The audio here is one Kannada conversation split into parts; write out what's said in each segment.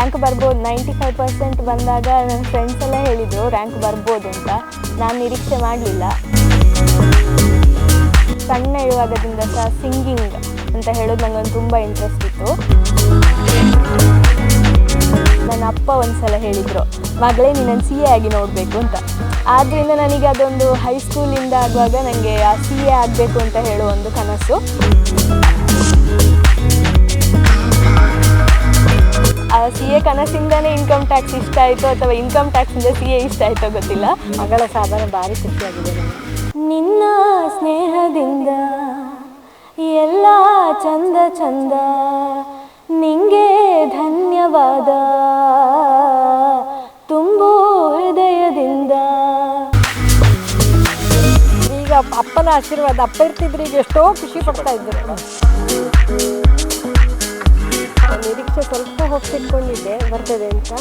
ರ್ಯಾಂಕ್ ಬರ್ಬೋದು 95% ಬಂದಾಗ ನನ್ನ ಫ್ರೆಂಡ್ಸ್ ಎಲ್ಲ ಹೇಳಿದರು ರ್ಯಾಂಕ್ ಬರ್ಬೋದು ಅಂತ. ನಾನು ನಿರೀಕ್ಷೆ ಮಾಡಲಿಲ್ಲ. ಸಣ್ಣ ಇರುವಾಗದಿಂದ ಸಹ ಸಿಂಗಿಂಗ್ ಅಂತ ಹೇಳೋದು ನನಗೊಂದು ತುಂಬ ಇಂಟ್ರೆಸ್ಟ್ ಇತ್ತು. ನನ್ನ ಅಪ್ಪ ಒಂದು ಸಲ ಹೇಳಿದರು, ಮಗಳೇ ನೀನನ್ನು CA ಆಗಿ ನೋಡಬೇಕು ಅಂತ. ಆದ್ದರಿಂದ ನನಗೆ ಅದೊಂದು ಹೈಸ್ಕೂಲಿಂದ ಆಗುವಾಗ ನನಗೆ ಆ CA ಆಗಬೇಕು ಅಂತ ಹೇಳೋ ಒಂದು ಕನಸು. ಆ CA ಕನಸಿಂದನೇ ಇನ್ಕಮ್ ಟ್ಯಾಕ್ಸ್ ಇಷ್ಟ ಆಯಿತು ಅಥವಾ ಇನ್ಕಮ್ ಟ್ಯಾಕ್ಸಿಂದ CA ಇಷ್ಟ ಆಯಿತೋ ಗೊತ್ತಿಲ್ಲ. ಮಗಳ ಸಾಧನೆ ಭಾರಿ ಖುಷಿಯಾಗಿದೆ. ನಿನ್ನ ಸ್ನೇಹದಿಂದ ಎಲ್ಲ ಚಂದ ಚಂದ, ನಿಂಗೆ ಧನ್ಯವಾದ ತುಂಬು ಹೃದಯದಿಂದ. ಈಗ ಅಪ್ಪನ ಆಶೀರ್ವಾದ, ಅಪ್ಪ ಇರ್ತಿದ್ರೆ ಈಗ ಎಷ್ಟೋ ಖುಷಿ ಪಡ್ತಾ ಇದ್ರು. ನಿರೀಕ್ಷೆ ಸ್ವಲ್ಪ ಹೋಗ್ತಿಟ್ಕೊಂಡಿದ್ದೆ ಬರ್ತದೆ ಅಂತ.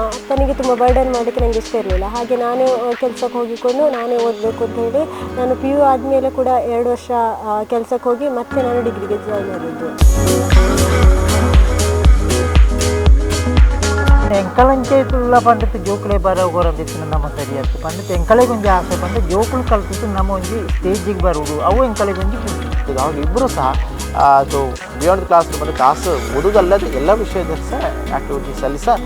ಅಪ್ಪನಿಗೆ ತುಂಬ ಬರ್ಡನ್ ಮಾಡೋಕ್ಕೆ ನನಗೆ ಇಷ್ಟ ಇರಲಿಲ್ಲ. ಹಾಗೆ ನಾನೇ ಕೆಲಸಕ್ಕೆ ಹೋಗಿಕೊಂಡು ನಾನೇ ಓದಬೇಕು ಅಂತ ಹೇಳಿ ನಾನು PU ಆದಮೇಲೆ ಕೂಡ 2 ವರ್ಷ ಕೆಲಸಕ್ಕೆ ಹೋಗಿ ಮತ್ತೆ ನಾನು ಡಿಗ್ರಿಗೆ ಜಾಯ್ನ್ ಆಗಿದ್ದು. ಎಂಕಲಂಚೆಲ್ಲ ಪಂಡಿತ ಜೋಕುಲೆ ಬರೋಗೋರಂದಿತ್ತು ನಮ್ಮ ಸರಿಯಾಯ್ತು. ಪಂಡಿತ ಎಂಕಲೆಗೆ ಒಂಜಿ ಆಸೆ ಬಂದು ಜೋಕುಲು ಕಲ್ತಿತ್ತು ನಮ್ಮ ಒಂಜಿ ಸ್ಟೇಜಿಗೆ ಬರುವುದು ಅವು ಎಂಕಲೆಗೆ ಒಂಜಿ ಖುಷಿ. ನಾವು ಇಬ್ಬರು ಸಹ ಅದು ಬಿಯಾಂಡ್ ಕ್ಲಾಸ್ ಮತ್ತು ಕ್ಲಾಸ್ ಓದೋದಲ್ಲದೆ ಎಲ್ಲ ವಿಷಯದಲ್ಲಿ ಸಹ ಆ್ಯಕ್ಟಿವಿಟೀಸಲ್ಲಿ ಸಹ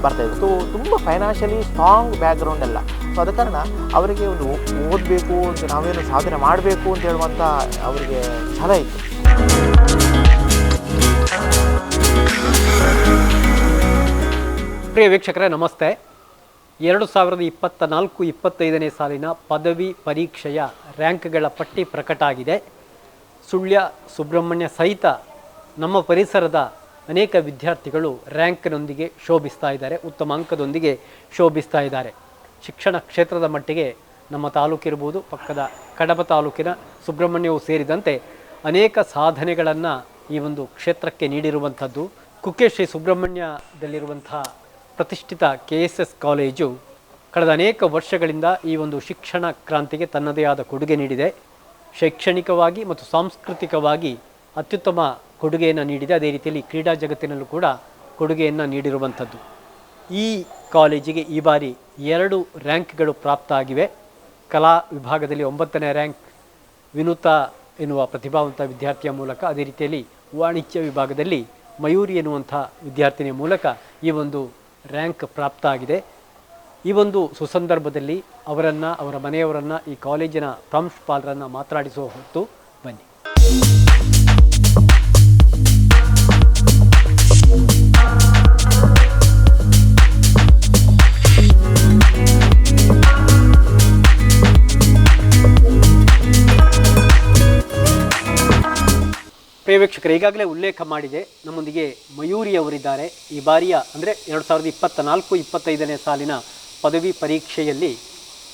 ಬರ್ತಾಯಿತ್ತು. ತುಂಬ ಫೈನಾನ್ಷಿಯಲಿ ಸ್ಟ್ರಾಂಗ್ ಬ್ಯಾಕ್ಗ್ರೌಂಡ್ ಎಲ್ಲ. ಸೊ ಅದ ಕಾರಣ ಅವರಿಗೆ ಒಂದು ಓದಬೇಕು ಅಂತ, ನಾವೇನು ಸಾಧನೆ ಮಾಡಬೇಕು ಅಂತ ಹೇಳುವಂಥ ಅವರಿಗೆ ಛಲ ಇತ್ತು. ಪ್ರಿಯ ವೀಕ್ಷಕರೇ ನಮಸ್ತೆ. 2024-25ನೇ ಸಾಲಿನ ಪದವಿ ಪರೀಕ್ಷೆಯ ರ್ಯಾಂಕ್ಗಳ ಪಟ್ಟಿ ಪ್ರಕಟ ಆಗಿದೆ. ಸುಳ್ಯ ಸುಬ್ರಹ್ಮಣ್ಯ ಸಹಿತ ನಮ್ಮ ಪರಿಸರದ ಅನೇಕ ವಿದ್ಯಾರ್ಥಿಗಳು ರ್ಯಾಂಕ್ನೊಂದಿಗೆ ಶೋಭಿಸ್ತಾ ಇದ್ದಾರೆ, ಉತ್ತಮ ಅಂಕದೊಂದಿಗೆ ಶೋಭಿಸ್ತಾ ಇದ್ದಾರೆ. ಶಿಕ್ಷಣ ಕ್ಷೇತ್ರದ ಮಟ್ಟಿಗೆ ನಮ್ಮ ತಾಲೂಕಿರ್ಬೋದು, ಪಕ್ಕದ ಕಡಬ ತಾಲೂಕಿನ ಸುಬ್ರಹ್ಮಣ್ಯವೂ ಸೇರಿದಂತೆ ಅನೇಕ ಸಾಧನೆಗಳನ್ನು ಈ ಒಂದು ಕ್ಷೇತ್ರಕ್ಕೆ ನೀಡಿರುವಂಥದ್ದು. ಕುಕ್ಕೆ ಶ್ರೀ ಸುಬ್ರಹ್ಮಣ್ಯದಲ್ಲಿರುವಂಥ ಪ್ರತಿಷ್ಠಿತ KSS ಕಾಲೇಜು ಕಳೆದ ಅನೇಕ ವರ್ಷಗಳಿಂದ ಈ ಒಂದು ಶಿಕ್ಷಣ ಕ್ರಾಂತಿಗೆ ತನ್ನದೇ ಆದ ಕೊಡುಗೆ ನೀಡಿದೆ. ಶೈಕ್ಷಣಿಕವಾಗಿ ಮತ್ತು ಸಾಂಸ್ಕೃತಿಕವಾಗಿ ಅತ್ಯುತ್ತಮ ಕೊಡುಗೆಯನ್ನು ನೀಡಿದೆ. ಅದೇ ರೀತಿಯಲ್ಲಿ ಕ್ರೀಡಾ ಜಗತ್ತಿನಲ್ಲೂ ಕೂಡ ಕೊಡುಗೆಯನ್ನು ನೀಡಿರುವಂಥದ್ದು. ಈ ಕಾಲೇಜಿಗೆ ಈ ಬಾರಿ 2 ರ್ಯಾಂಕ್ಗಳು ಪ್ರಾಪ್ತ ಆಗಿವೆ. ಕಲಾ ವಿಭಾಗದಲ್ಲಿ 9ನೇ ರ್ಯಾಂಕ್ ವಿನುತಾ ಎನ್ನುವ ಪ್ರತಿಭಾವಂತ ವಿದ್ಯಾರ್ಥಿಯ ಮೂಲಕ, ಅದೇ ರೀತಿಯಲ್ಲಿ ವಾಣಿಜ್ಯ ವಿಭಾಗದಲ್ಲಿ ಮಯೂರಿ ಎನ್ನುವಂಥ ವಿದ್ಯಾರ್ಥಿನಿಯ ಮೂಲಕ ಈ ಒಂದು ರ್ಯಾಂಕ್ ಪ್ರಾಪ್ತ ಆಗಿದೆ. ಈ ಒಂದು ಸುಸಂದರ್ಭದಲ್ಲಿ ಅವರನ್ನು, ಅವರ ಮನೆಯವರನ್ನು, ಈ ಕಾಲೇಜಿನ ಪ್ರಾಂಶುಪಾಲರನ್ನು ಮಾತನಾಡಿಸುವ ಹೊತ್ತು ಬನ್ನಿ. ಪ್ರಿಯ ವೀಕ್ಷಕರು, ಈಗಾಗಲೇ ಉಲ್ಲೇಖ ಮಾಡಿದೆ, ನಮ್ಮೊಂದಿಗೆ ಮಯೂರಿ ಅವರಿದ್ದಾರೆ. ಈ ಬಾರಿಯ ಅಂದರೆ 2024-25ನೇ ಸಾಲಿನ ಪದವಿ ಪರೀಕ್ಷೆಯಲ್ಲಿ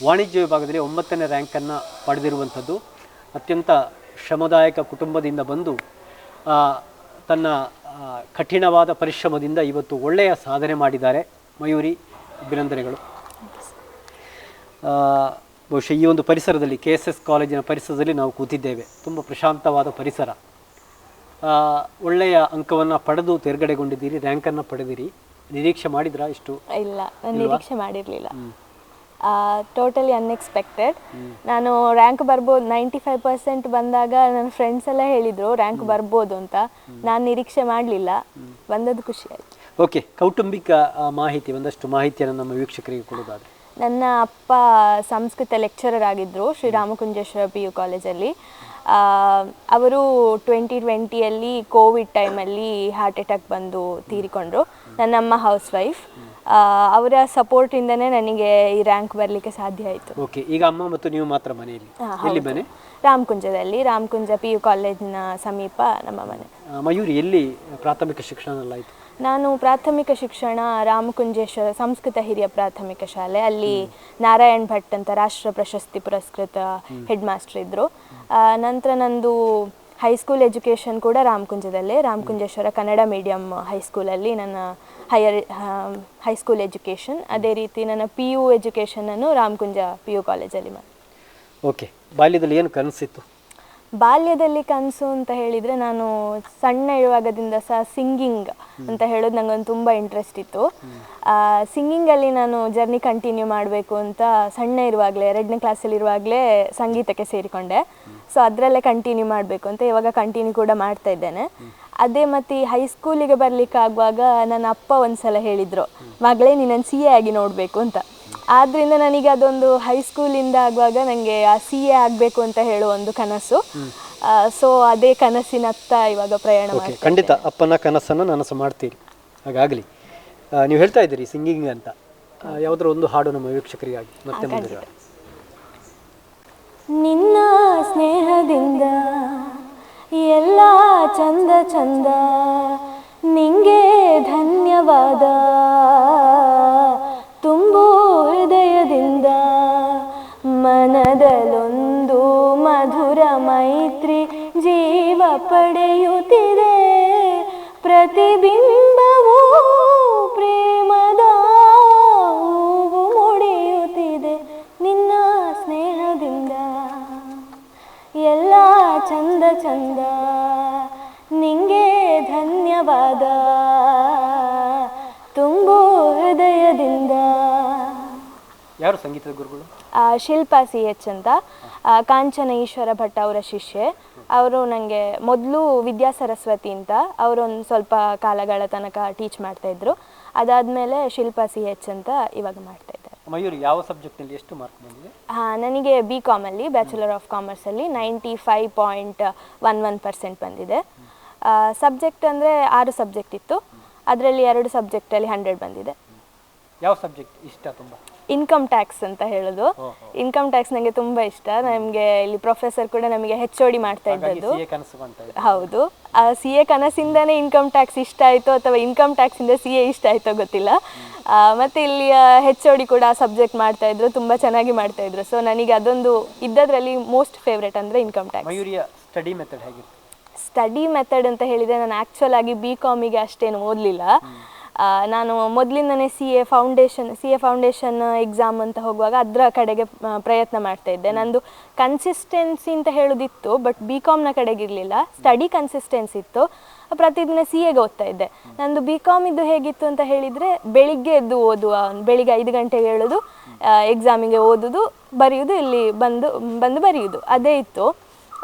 ವಾಣಿಜ್ಯ ವಿಭಾಗದಲ್ಲಿ 9ನೇ ರ್ಯಾಂಕನ್ನು ಪಡೆದಿರುವಂಥದ್ದು. ಅತ್ಯಂತ ಶ್ರಮದಾಯಕ ಕುಟುಂಬದಿಂದ ಬಂದು ತನ್ನ ಕಠಿಣವಾದ ಪರಿಶ್ರಮದಿಂದ ಇವತ್ತು ಒಳ್ಳೆಯ ಸಾಧನೆ ಮಾಡಿದ್ದಾರೆ. ಮಯೂರಿ, ಅಭಿನಂದನೆಗಳು. ಬಹುಶಃ ಈ ಒಂದು ಪರಿಸರದಲ್ಲಿ, KSS ಕಾಲೇಜಿನ ಪರಿಸರದಲ್ಲಿ ನಾವು ಕೂತಿದ್ದೇವೆ. ತುಂಬ ಪ್ರಶಾಂತವಾದ ಪರಿಸರ. ಒಳ್ಳೆಯ ಅಂಕವನ್ನು ಪಡೆದು ತೇರ್ಗಡೆಗೊಂಡಿದ್ದೀರಿ, ರ್ಯಾಂಕನ್ನು ಪಡೆದಿರಿ. ನಿರೀಕ್ಷೆ ಮಾಡಿದ್ರಾ ಇಷ್ಟು? ಇಲ್ಲ, ನಾನು ನಿರೀಕ್ಷೆ ಮಾಡಿರಲಿಲ್ಲ. Totally unexpected. ನಾನು ರ್ಯಾಂಕ್ ಬರ್ಬೋದು 95% ಬಂದಾಗ ನನ್ನ ಫ್ರೆಂಡ್ಸ್ ಎಲ್ಲ ಹೇಳಿದರು ರ್ಯಾಂಕ್ ಬರ್ಬೋದು ಅಂತ. ನಾನು ನಿರೀಕ್ಷೆ ಮಾಡಲಿಲ್ಲ, ಬಂದದ್ದು ಖುಷಿ ಆಯಿತು. ಓಕೆ, ಕೌಟುಂಬಿಕ ಮಾಹಿತಿ, ಒಂದಷ್ಟು ಮಾಹಿತಿಯನ್ನು ನಮ್ಮ ವೀಕ್ಷಕರಿಗೆ ಕೊಡೋದಾದರೆ. ನನ್ನ ಅಪ್ಪ ಸಂಸ್ಕೃತ ಲೆಕ್ಚರರ್ ಆಗಿದ್ದರು ಶ್ರೀರಾಮಕುಂಜೇಶ್ವರ PU ಕಾಲೇಜಲ್ಲಿ. ಅವರು 2020ಯಲ್ಲಿ ಕೋವಿಡ್ ಟೈಮಲ್ಲಿ ಹಾರ್ಟ್ ಅಟ್ಯಾಕ್ ಬಂದು ತೀರಿಕೊಂಡ್ರು. ನನ್ನಮ್ಮ ಹೌಸ್ ವೈಫ್. ಅವರ ಸಪೋರ್ಟಿಂದನೇ ನನಗೆ ಈ ರ್ಯಾಂಕ್ ಬರಲಿಕ್ಕೆ ಸಾಧ್ಯ ಆಯಿತು. ಓಕೆ, ಈಗ ಅಮ್ಮ ಮತ್ತು ನೀವು ಮಾತ್ರ ಮನೆಯಲ್ಲಿ? ಎಲ್ಲಿ ಮನೆ? ರಾಮಕುಂಜದಲ್ಲಿ, ರಾಮಕುಂಜ PU ಕಾಲೇಜಿನ ಸಮೀಪ ನಮ್ಮ ಮನೆ. ಮಯೂರಿ, ಎಲ್ಲಿ ಪ್ರಾಥಮಿಕ ಶಿಕ್ಷಣ ಎಲ್ಲ ಆಯಿತು? ನಾನು ಪ್ರಾಥಮಿಕ ಶಿಕ್ಷಣ ರಾಮಕುಂಜೇಶ್ವರ ಸಂಸ್ಕೃತ ಹಿರಿಯ ಪ್ರಾಥಮಿಕ ಶಾಲೆ, ಅಲ್ಲಿ ನಾರಾಯಣ್ ಭಟ್ ಅಂತ ರಾಷ್ಟ್ರ ಪ್ರಶಸ್ತಿ ಪುರಸ್ಕೃತ ಹೆಡ್ ಮಾಸ್ಟರ್ ಇದ್ದರು. ನಂತರ ನಂದು ಹೈಸ್ಕೂಲ್ ಎಜುಕೇಷನ್ ಕೂಡ ರಾಮಕುಂಜದಲ್ಲೇ, ರಾಮಕುಂಜೇಶ್ವರ ಕನ್ನಡ ಮೀಡಿಯಂ ಹೈಸ್ಕೂಲಲ್ಲಿ ನನ್ನ ಹೈಸ್ಕೂಲ್ ಎಜುಕೇಷನ್. ಅದೇ ರೀತಿ ನನ್ನ PU ಎಜುಕೇಷನನ್ನು ರಾಮಕುಂಜ PU ಕಾಲೇಜಲ್ಲಿ ಮಾಡಿ. ಓಕೆ, ಬಾಲ್ಯದಲ್ಲಿ ಏನು ಕನಸಿತ್ತು? ಬಾಲ್ಯದಲ್ಲಿ ಕನಸು ಅಂತ ಹೇಳಿದರೆ ನಾನು ಸಣ್ಣ ಇರುವಾಗದಿಂದ ಸಹ ಸಿಂಗಿಂಗ್ ಅಂತ ಹೇಳೋದು ನನಗೊಂದು ತುಂಬ ಇಂಟ್ರೆಸ್ಟ್ ಇತ್ತು. ಸಿಂಗಿಂಗಲ್ಲಿ ನಾನು ಜರ್ನಿ ಕಂಟಿನ್ಯೂ ಮಾಡಬೇಕು ಅಂತ ಸಣ್ಣ ಇರುವಾಗಲೇ 2ನೇ ಕ್ಲಾಸಲ್ಲಿರುವಾಗಲೇ ಸಂಗೀತಕ್ಕೆ ಸೇರಿಕೊಂಡೆ. ಸೊ ಅದರಲ್ಲೇ ಕಂಟಿನ್ಯೂ ಮಾಡಬೇಕು ಅಂತ ಇವಾಗ ಕಂಟಿನ್ಯೂ ಕೂಡ ಮಾಡ್ತಾ ಇದ್ದೇನೆ. ಅದೇ ಮತ್ತು ಹೈಸ್ಕೂಲಿಗೆ ಬರಲಿಕ್ಕಾಗುವಾಗ ನನ್ನ ಅಪ್ಪ ಒಂದು ಸಲ ಹೇಳಿದರು, ಮಗಳೇ ನೀನನ್ನು CA ಆಗಿ ನೋಡಬೇಕು ಅಂತ. ಆದ್ದರಿಂದ ನನಗೆ ಅದೊಂದು ಹೈಸ್ಕೂಲಿಂದ ಆಗುವಾಗ ನನಗೆ ಆ CA ಆಗಬೇಕು ಅಂತ ಹೇಳೋ ಒಂದು ಕನಸು. ಸೊ ಅದೇ ಕನಸಿನತ್ತ ಇವಾಗ ಪ್ರಯಾಣ ಮಾಡ್ತೀನಿ. ಖಂಡಿತ ಅಪ್ಪನ ಕನಸನ್ನು ನನಸು ಮಾಡ್ತೀರಿ, ಹಾಗಾಗಲಿ. ನೀವು ಹೇಳ್ತಾ ಇದ್ದೀರಿ ಸಿಂಗಿಂಗ್ ಅಂತ, ಯಾವುದರ ಒಂದು ಹಾಡು ನಮ್ಮ ವೀಕ್ಷಕರಿಗಾಗಿ ಮತ್ತೆ ಮುಂದೆ. ನಿನ್ನ ಸ್ನೇಹದಿಂದ ಎಲ್ಲ ಚಂದ ಚಂದ, ನಿಂಗೆ ಧನ್ಯವಾದ, ತುಂಬು ಹೃದಯದಿಂದ ಮನದಲ್ಲೊಂದು ಮಧುರ ಮೈತ್ರಿ ಜೀವ ಪಡೆಯುತ್ತಿದೆ, ಪ್ರತಿಬಿಂಬವೂ ಪ್ರೇಮದ ಹೂವು ಮುಡಿಯುತ್ತಿದೆ. ನಿನ್ನ ಸ್ನೇಹದಿಂದ ಎಲ್ಲ ಚಂದ ಚಂದ, ನಿಂಗೆ ಧನ್ಯವಾದ, ತುಂಬು ಹೃದಯದಿಂದ. ಯಾರು ಸಂಗೀತದ ಗುರುಗಳು? ಶಿಲ್ಪಾ CH ಅಂತ, ಕಾಂಚನ ಈಶ್ವರ ಭಟ್ ಅವರ ಶಿಷ್ಯೆ. ಅವರು ನನಗೆ ಮೊದಲು ವಿದ್ಯಾ ಸರಸ್ವತಿ ಅಂತ ಅವರೊಂದು ಸ್ವಲ್ಪ ಕಾಲಗಳ ತನಕ ಟೀಚ್ ಮಾಡ್ತಾಯಿದ್ರು. ಅದಾದಮೇಲೆ ಶಿಲ್ಪಾ CH ಅಂತ ಇವಾಗ ಮಾಡ್ತಾಯಿದ್ದಾರೆ. ಮಯೂರಿ, ಯಾವ ಸಬ್ಜೆಕ್ಟ್ನಲ್ಲಿ ಎಷ್ಟು ಮಾರ್ಕ್ ಬಂದಿದೆ? ನನಗೆ BCom ಅಲ್ಲಿ ಬ್ಯಾಚುಲರ್ ಆಫ್ ಕಾಮರ್ಸಲ್ಲಿ 95.11% ಬಂದಿದೆ. ಸಬ್ಜೆಕ್ಟ್ ಅಂದರೆ 6 ಸಬ್ಜೆಕ್ಟ್ ಇತ್ತು, ಅದರಲ್ಲಿ 2 ಸಬ್ಜೆಕ್ಟಲ್ಲಿ 100 ಬಂದಿದೆ. ಯಾವ ಸಬ್ಜೆಕ್ಟ್ ಇಷ್ಟ ತುಂಬ? ಇನ್ಕಮ್ ಟ್ಯಾಕ್ಸ್ ಅಂತ ಹೇಳೋದು. ಇನ್ಕಮ್ ಟ್ಯಾಕ್ಸ್ ನನಗೆ ತುಂಬ ಇಷ್ಟ. ನಮಗೆ ಇಲ್ಲಿ ಪ್ರೊಫೆಸರ್ ಕೂಡ ನಮಗೆ HOD ಮಾಡ್ತಾ ಇದ್ದದ್ದು. ಹೌದು, CA ಕನಸಿಂದನೇ ಇನ್ಕಮ್ ಟ್ಯಾಕ್ಸ್ ಇಷ್ಟ ಆಯಿತು ಅಥವಾ ಇನ್ಕಮ್ ಟ್ಯಾಕ್ಸಿಂದ CA ಇಷ್ಟ ಆಯಿತೋ ಗೊತ್ತಿಲ್ಲ. ಮತ್ತು ಇಲ್ಲಿಯ HOD ಕೂಡ ಆ ಸಬ್ಜೆಕ್ಟ್ ಮಾಡ್ತಾಯಿದ್ರು, ತುಂಬ ಚೆನ್ನಾಗಿ ಮಾಡ್ತಾಯಿದ್ರು. ಸೊ ನನಗೆ ಅದೊಂದು ಇದ್ದದ್ರಲ್ಲಿ ಮೋಸ್ಟ್ ಫೇವ್ರೇಟ್ ಅಂದರೆ ಇನ್ಕಮ್ ಟ್ಯಾಕ್ಸ್. ಮಯೂರಿಯ ಸ್ಟಡಿ ಮೆಥಡ್ ಹೇಗಿತ್ತು? ಸ್ಟಡಿ ಮೆಥಡ್ ಅಂತ ಹೇಳಿದರೆ ನಾನು ಆ್ಯಕ್ಚುಲ್ ಆಗಿ BComಗೆ ಅಷ್ಟೇನು ಓದಲಿಲ್ಲ. ನಾನು ಮೊದಲಿಂದನೇ CA ಫೌಂಡೇಶನ್ ಎಕ್ಸಾಮ್ ಅಂತ ಹೋಗುವಾಗ ಅದರ ಕಡೆಗೆ ಪ್ರಯತ್ನ ಮಾಡ್ತಾ ಇದ್ದೆ. ನಂದು ಕನ್ಸಿಸ್ಟೆನ್ಸಿ ಅಂತ ಹೇಳೋದಿತ್ತು, ಬಟ್ BComನ ಕಡೆಗಿರಲಿಲ್ಲ. ಸ್ಟಡಿ ಕನ್ಸಿಸ್ಟೆನ್ಸಿ ಇತ್ತು, ಪ್ರತಿದಿನ CAಗೆ ಓದ್ತಾ ಇದ್ದೆ. ನಂದು BCom ಇದು ಹೇಗಿತ್ತು ಅಂತ ಹೇಳಿದರೆ ಬೆಳಿಗ್ಗೆ ಎದ್ದು ಓದುವ, ಬೆಳಿಗ್ಗೆ 5 ಗಂಟೆಗೆ ಹೇಳೋದು, ಎಕ್ಸಾಮಿಗೆ ಓದೋದು, ಬರೆಯೋದು, ಇಲ್ಲಿ ಬಂದು ಬರೆಯೋದು, ಅದೇ ಇತ್ತು.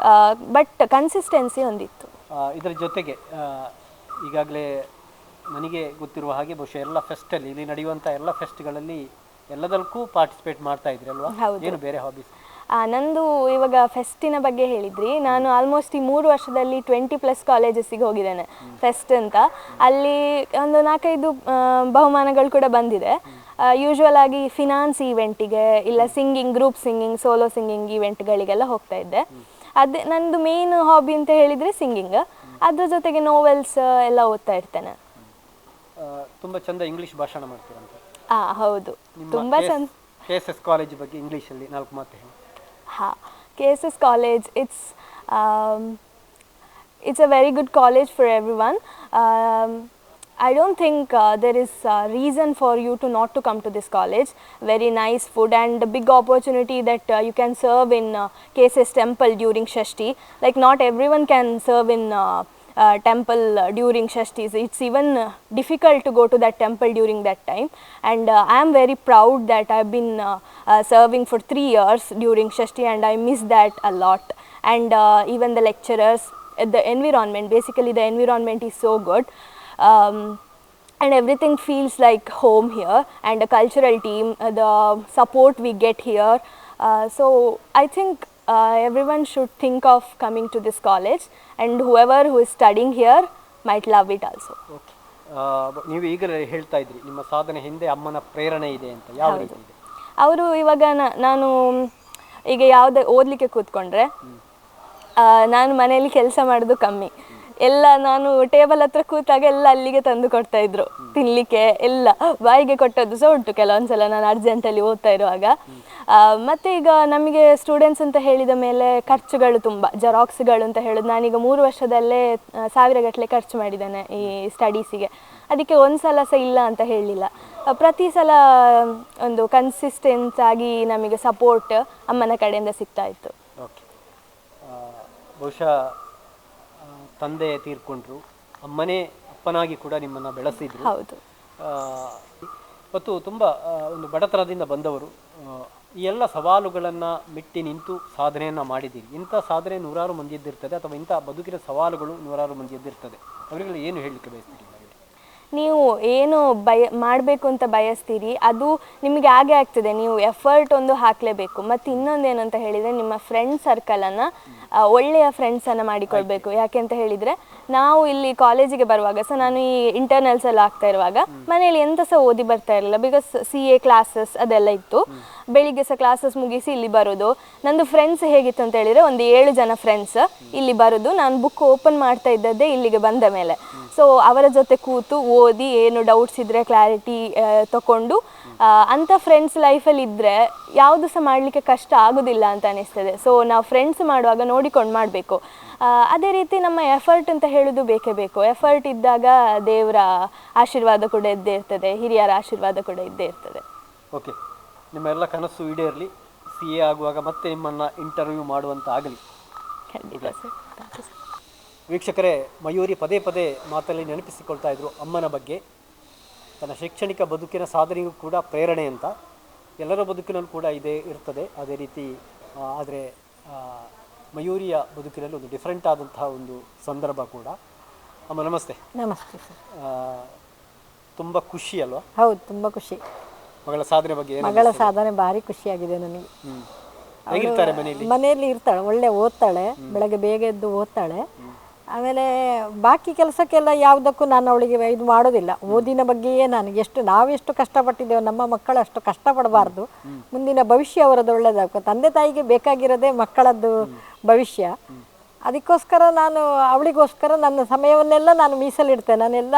ಬಟ್ ಕನ್ಸಿಸ್ಟೆನ್ಸಿ ಒಂದಿತ್ತು. ಇದರ ಜೊತೆಗೆ ಈಗಾಗಲೇ ನನಗೆ ಗೊತ್ತಿರುವ ಹಾಗೆ ಬಹುಶಃ ಎಲ್ಲ ಫೆಸ್ಟಲ್ಲಿ, ಇಲ್ಲಿ ನಡೆಯುವಂಥ ಎಲ್ಲ ಫೆಸ್ಟ್ಗಳಲ್ಲಿ ಎಲ್ಲದಕ್ಕೂ ಪಾರ್ಟಿಸಿಪೇಟ್ ಮಾಡ್ತಾ ಇದ್ರಿ ಅಲ್ವಾ? ಏನು ಬೇರೆ ಹಾಬೀಸ್? ನಂದು ಇವಾಗ ಫೆಸ್ಟಿನ ಬಗ್ಗೆ ಹೇಳಿದ್ರಿ, ನಾನು ಆಲ್ಮೋಸ್ಟ್ ಈ 3 ವರ್ಷದಲ್ಲಿ 20+ ಕಾಲೇಜಸ್ಸಿಗೆ ಹೋಗಿದ್ದೇನೆ ಫೆಸ್ಟ್ ಅಂತ. ಅಲ್ಲಿ ಒಂದು 4-5 ಬಹುಮಾನಗಳು ಕೂಡ ಬಂದಿದೆ. ಯೂಶ್ವಲ್ ಆಗಿ ಫಿನಾನ್ಸ್ ಈವೆಂಟಿಗೆ, ಇಲ್ಲ singing, group singing, solo singing ಈವೆಂಟ್ಗಳಿಗೆಲ್ಲ ಹೋಗ್ತಾ ಇದ್ದೆ. ಅದೇ ನಂದು ಮೇನ್ ಹಾಬಿ ಅಂತ ಹೇಳಿದರೆ ಸಿಂಗಿಂಗ್. ಅದ್ರ ಜೊತೆಗೆ ನೋವೆಲ್ಸ್ ಎಲ್ಲ ಓದ್ತಾ ಇರ್ತೇನೆ. ತುಂಬ ಚಂದ ಇಂಗ್ಲಿಷ್ ಭಾಷಣ ಮಾಡ್ತೀರಂತೆ. ಹೌದು, ತುಂಬ ಚಂದ. KSS ಕಾಲೇಜ್ ಬಗ್ಗೆ ಇಂಗ್ಲೀಷಲ್ಲಿ 4 ಮಾತು ಹೇಳಿ. KSS college, it's a very good college for everyone. I don't think there is a reason for you to not to come to this college. Very nice food and a big opportunity that you can serve in KSS temple during Shashti. Like not everyone can serve in temple during Shashtis. It's even difficult to go to that temple during that time. And I am very proud that I've been serving for 3 years during Shashti, and I miss that a lot. And even the lecturers, the environment, basically the environment is so good. And everything feels like home here, and the cultural team, the support we get here. So I think everyone should think of coming to this college, and whoever who is studying here might love it also. Okay, ನೀವು ಈಗಲೇ ಹೇಳ್ತಾ ಇದ್ರಿ ನಿಮ್ಮ ಸಾಧನೆ ಹಿಂದೆ ಅಮ್ಮನ ಪ್ರೇರಣೆ ಇದೆ ಅಂತ. ಯಾವ ರೀತಿ ಇದೆ? ಅವರು ಇವಾಗ ನಾನು ಈಗ ಯಾವುದೇ ಓದಲಿಕ್ಕೆ ಕೂತ್ಕೊಂಡ್ರೆ ನಾನು ಮನೆಯಲ್ಲಿ ಕೆಲಸ ಮಾಡೋದು ಕಮ್ಮಿ. ಎಲ್ಲ ನಾನು ಟೇಬಲ್ ಹತ್ರ ಕೂತಾಗ ಎಲ್ಲ ಅಲ್ಲಿಗೆ ತಂದು ಕೊಡ್ತಾ ಇದ್ರು ತಿನ್ನಲಿಕ್ಕೆ. ಎಲ್ಲ ಬಾಯಿಗೆ ಕೊಟ್ಟದ್ದು ಸಹ ಉಂಟು ಕೆಲವೊಂದ್ಸಲ ನಾನು ಅರ್ಜೆಂಟಲ್ಲಿ ಓದ್ತಾ ಇರುವಾಗ. ಮತ್ತು ಈಗ ನಮಗೆ ಸ್ಟೂಡೆಂಟ್ಸ್ ಅಂತ ಹೇಳಿದ ಮೇಲೆ ಖರ್ಚುಗಳು ತುಂಬ, ಜೆರಾಕ್ಸ್ಗಳು ಅಂತ ಹೇಳೋದು. ನಾನೀಗ 3 ವರ್ಷದಲ್ಲೇ 1000 ಗಟ್ಟಲೆ ಖರ್ಚು ಮಾಡಿದ್ದೇನೆ ಈ ಸ್ಟಡೀಸಿಗೆ. ಅದಕ್ಕೆ ಒಂದು ಸಲ ಸಹ ಇಲ್ಲ ಅಂತ ಹೇಳಲಿಲ್ಲ. ಪ್ರತಿ ಸಲ ಒಂದು ಕನ್ಸಿಸ್ಟೆನ್ಸ್ ಆಗಿ ನಮಗೆ ಸಪೋರ್ಟ್ ಅಮ್ಮನ ಕಡೆಯಿಂದ ಸಿಗ್ತಾ ಇತ್ತು. ಓಕೆ, ಬಹುಶಃ ತಂದೆ ತೀರ್ಕೊಂಡ್ರು, ಅಪ್ಪನಾಗಿ ಕೂಡ ನಿಮ್ಮನ್ನು ಬೆಳೆಸಿದ್ರು. ಹೌದು. ಮತ್ತು ತುಂಬ ಒಂದು ಬಡತನದಿಂದ ಬಂದವರು. ಈ ಎಲ್ಲ ಸವಾಲುಗಳನ್ನು ಮೆಟ್ಟಿ ನಿಂತು ಸಾಧನೆಯನ್ನು ಮಾಡಿದ್ದೀರಿ. ಇಂಥ ಸಾಧನೆ ನೂರಾರು ಮಂದಿ ಎದ್ದಿರ್ತದೆ, ಅಥವಾ ಇಂಥ ಬದುಕಿನ ಸವಾಲುಗಳು ನೂರಾರು ಮಂದಿ ಎದ್ದಿರ್ತದೆ. ಅವರಿಗೆಲ್ಲ ಏನು ಹೇಳಲಿಕ್ಕೆ ಬಯಸ್ತೀರಿ? ನೀವು ಏನು ಮಾಡಬೇಕು ಅಂತ ಬಯಸ್ತೀರಿ ಅದು ನಿಮಗೆ ಹಾಗೆ ಆಗ್ತದೆ. ನೀವು ಎಫರ್ಟ್ ಒಂದು ಹಾಕಲೇಬೇಕು. ಮತ್ತು ಇನ್ನೊಂದೇನು ಅಂತ ಹೇಳಿದರೆ, ನಿಮ್ಮ ಫ್ರೆಂಡ್ ಸರ್ಕಲನ್ನು ಒಳ್ಳೆಯ ಫ್ರೆಂಡ್ಸನ್ನು ಮಾಡಿಕೊಳ್ಬೇಕು. ಯಾಕೆ ಅಂತ ಹೇಳಿದರೆ, ನಾವು ಇಲ್ಲಿ ಕಾಲೇಜಿಗೆ ಬರುವಾಗ ಸಹ, ನಾನು ಈ ಇಂಟರ್ನಲ್ಸ್ ಎಲ್ಲ ಆಗ್ತಾ ಇರುವಾಗ ಮನೆಯಲ್ಲಿ ಎಂತ ಸಹ ಓದಿ ಬರ್ತಾ ಇರಲಿಲ್ಲ. ಬಿಕಾಸ್ CA ಕ್ಲಾಸಸ್ ಅದೆಲ್ಲ ಇತ್ತು. ಬೆಳಿಗ್ಗೆ ಸಹ ಕ್ಲಾಸಸ್ ಮುಗಿಸಿ ಇಲ್ಲಿ ಬರೋದು. ನಂದು ಫ್ರೆಂಡ್ಸ್ ಹೇಗಿತ್ತು ಅಂತ ಹೇಳಿದರೆ, ಒಂದು 7 ಜನ ಫ್ರೆಂಡ್ಸ್ ಇಲ್ಲಿ ಬರೋದು. ನಾನು ಬುಕ್ ಓಪನ್ ಮಾಡ್ತಾ ಇದ್ದದ್ದೇ ಇಲ್ಲಿಗೆ ಬಂದ ಮೇಲೆ. ಸೊ ಅವರ ಜೊತೆ ಕೂತು ಓದಿ ಏನು ಡೌಟ್ಸ್ ಇದ್ದರೆ ಕ್ಲಾರಿಟಿ ತಗೊಂಡು, ಅಂಥ ಫ್ರೆಂಡ್ಸ್ ಲೈಫಲ್ಲಿ ಇದ್ದರೆ ಯಾವುದು ಸಹ ಮಾಡಲಿಕ್ಕೆ ಕಷ್ಟ ಆಗೋದಿಲ್ಲ ಅಂತ ಅನಿಸ್ತದೆ. ಸೊ ನಾವು ಫ್ರೆಂಡ್ಸ್ ಮಾಡುವಾಗ ನೋಡಿಕೊಂಡು ಮಾಡಬೇಕು. ಅದೇ ರೀತಿ ನಮ್ಮ ಎಫರ್ಟ್ ಅಂತ ಹೇಳೋದು ಬೇಕೇ ಬೇಕು. ಎಫರ್ಟ್ ಇದ್ದಾಗ ದೇವರ ಆಶೀರ್ವಾದ ಕೂಡ ಇದ್ದೇ ಇರ್ತದೆ, ಹಿರಿಯರ ಆಶೀರ್ವಾದ ಕೂಡ ಇದ್ದೇ ಇರ್ತದೆ. ಓಕೆ, ನಿಮ್ಮ ಎಲ್ಲ ಕನಸು ಈಡೇರಲಿ. CA ಆಗುವಾಗ ಮತ್ತೆ ನಿಮ್ಮನ್ನು ಇಂಟರ್ವ್ಯೂ ಮಾಡುವಂತ ಆಗಲಿ. ಖಂಡಿತ ಸರ್. ವೀಕ್ಷಕರೇ, ಮಯೂರಿ ಪದೇ ಪದೇ ಮಾತಲ್ಲಿ ನೆನಪಿಸಿಕೊಳ್ತಾ ಇದ್ರು ಅಮ್ಮನ ಬಗ್ಗೆ. ತನ್ನ ಶೈಕ್ಷಣಿಕ ಬದುಕಿನ ಸಾಧನೆಯೂ ಕೂಡ ಪ್ರೇರಣೆ ಅಂತ. ಎಲ್ಲರ ಬದುಕಿನಲ್ಲೂ ಕೂಡ ಇದೇ ಇರ್ತದೆ ಅದೇ ರೀತಿ. ಆದರೆ ಮಯೂರಿಯ ಬದುಕಿನಲ್ಲಿ ಒಂದು ಡಿಫ್ರೆಂಟ್ ಆದಂತಹ ಒಂದು ಸಂದರ್ಭ ಕೂಡ. ಅಮ್ಮ ನಮಸ್ತೆ. ನಮಸ್ತೆ ಸರ್. ತುಂಬ ಖುಷಿ ಅಲ್ವಾ? ಹೌದು, ತುಂಬ ಖುಷಿ. ಮಗಳ ಸಾಧನೆ ಬಗ್ಗೆ ಮಗಳ ಸಾಧನೆ ಭಾರಿ ಖುಷಿಯಾಗಿದೆ ನನಗೆ. ಹೇಗಿರ್ತಾರೆ ಮನೆಯಲ್ಲಿ ಇರ್ತಾಳೆ, ಒಳ್ಳೆ ಓದ್ತಾಳೆ, ಬೆಳಗ್ಗೆ ಬೇಗ ಎದ್ದು ಓದ್ತಾಳೆ. ಆಮೇಲೆ ಬಾಕಿ ಕೆಲಸಕ್ಕೆಲ್ಲ ಯಾವುದಕ್ಕೂ ನಾನು ಅವಳಿಗೆ ಇದು ಮಾಡೋದಿಲ್ಲ. ಓದಿನ ಬಗ್ಗೆಯೇ ನನಗೆ ನಾವೆಷ್ಟು ಕಷ್ಟಪಟ್ಟಿದ್ದೇವೆ, ನಮ್ಮ ಮಕ್ಕಳು ಅಷ್ಟು ಕಷ್ಟಪಡಬಾರ್ದು. ಮುಂದಿನ ಭವಿಷ್ಯ ಅವರದ್ದು ಒಳ್ಳೆಯದಾಗ್ತದೆ. ತಂದೆ ತಾಯಿಗೆ ಬೇಕಾಗಿರೋದೇ ಮಕ್ಕಳದ್ದು ಭವಿಷ್ಯ. ಅದಕ್ಕೋಸ್ಕರ ನಾನು ಅವಳಿಗೋಸ್ಕರ ನನ್ನ ಸಮಯವನ್ನೆಲ್ಲ ನಾನು ಮೀಸಲಿಡ್ತೇನೆ. ನಾನೆಲ್ಲ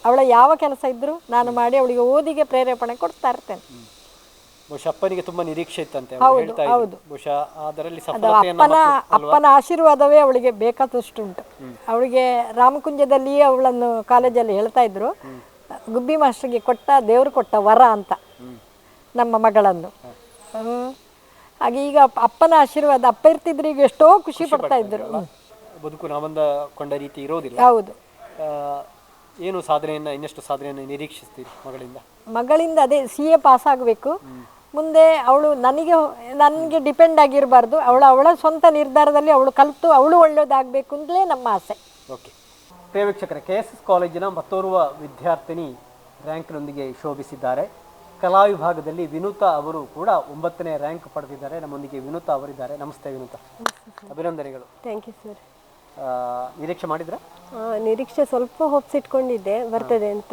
ಅವಳ ಯಾವ ಕೆಲಸ ಇದ್ದರೂ ನಾನು ಮಾಡಿ ಅವಳಿಗೆ ಓದಿಗೆ ಪ್ರೇರೇಪಣೆ ಕೊಡ್ತಾ ಇರ್ತೇನೆ. ಬಹುಶಃ ಅಪ್ಪನಿಗೆ ತುಂಬಾ ನಿರೀಕ್ಷೆ ಇತ್ತಂತೆ. ಹೌದು. ಬಹುಶಃ ಅದರಲ್ಲಿ ಅಪ್ಪನ ಆಶೀರ್ವಾದವೇ ಅವಳಿಗೆ ಬೇಕಾದಷ್ಟುಂಟು. ಅವಳಿಗೆ ರಾಮಕುಂಜದಲ್ಲಿಯೇ ಅವಳನ್ನು ಕಾಲೇಜಲ್ಲಿ ಹೇಳ್ತಾ ಇದ್ರು, ಗುಬ್ಬಿ ಮಾಸ್ಟರ್ಗೆ ದೇವರು ಕೊಟ್ಟ ವರ ಅಂತ ನಮ್ಮ ಮಗಳನ್ನು. ಹಾಗೆ ಈಗ ಅಪ್ಪನ ಆಶೀರ್ವಾದ, ಅಪ್ಪ ಇರ್ತಿದ್ರು ಈಗ ಎಷ್ಟೋ ಖುಷಿ ಪಡ್ತಾ ಇದ್ರು. ಬದುಕು ನಾವಂದ ಕೊಂಡ ರೀತಿ ಇರೋದಿಲ್ಲ. ಹೌದು. ಏನು ಸಾಧನೆಯನ್ನ, ಇನ್ನೆಷ್ಟು ಸಾಧನೆಯನ್ನು ನಿರೀಕ್ಷಿಸ್ತೀರಿ ಮಗಳಿಂದ? ಅದೇ CA ಪಾಸ್ ಆಗಬೇಕು. ಮುಂದೆ ಅವಳು ನನಗೆ ಡಿಪೆಂಡ್ ಆಗಿರಬಾರ್ದು. ಅವಳ ಸ್ವಂತ ನಿರ್ಧಾರದಲ್ಲಿ ಅವಳು ಕಲಿತು ಅವಳು ಒಳ್ಳೆಯದಾಗಬೇಕು ಅಂತಲೇ ನಮ್ಮ ಆಸೆ. ಓಕೆ, ಪ್ರಿಯ ವೀಕ್ಷಕರೇ, KSS ಕಾಲೇಜಿನ ಮತ್ತೋರ್ವ ವಿದ್ಯಾರ್ಥಿನಿ ರ್ಯಾಂಕ್ನೊಂದಿಗೆ ಶೋಭಿಸಿದ್ದಾರೆ. ಕಲಾ ವಿಭಾಗದಲ್ಲಿ ವಿನುತಾ ಅವರು ಕೂಡ 9ನೇ ರ್ಯಾಂಕ್ ಪಡೆದಿದ್ದಾರೆ. ನಮ್ಮೊಂದಿಗೆ ವಿನುತಾ ಅವರಿದ್ದಾರೆ. ನಮಸ್ತೆ ವಿನುತಾ, ಅಭಿನಂದನೆಗಳು. Thank you sir. ನಿರೀಕ್ಷೆ ಮಾಡಿದ್ರ? ನಿರೀಕ್ಷೆ ಸ್ವಲ್ಪ ಹೋಪ್ಸ್ ಇಟ್ಕೊಂಡಿದ್ದೆ ಬರ್ತದೆ ಅಂತ.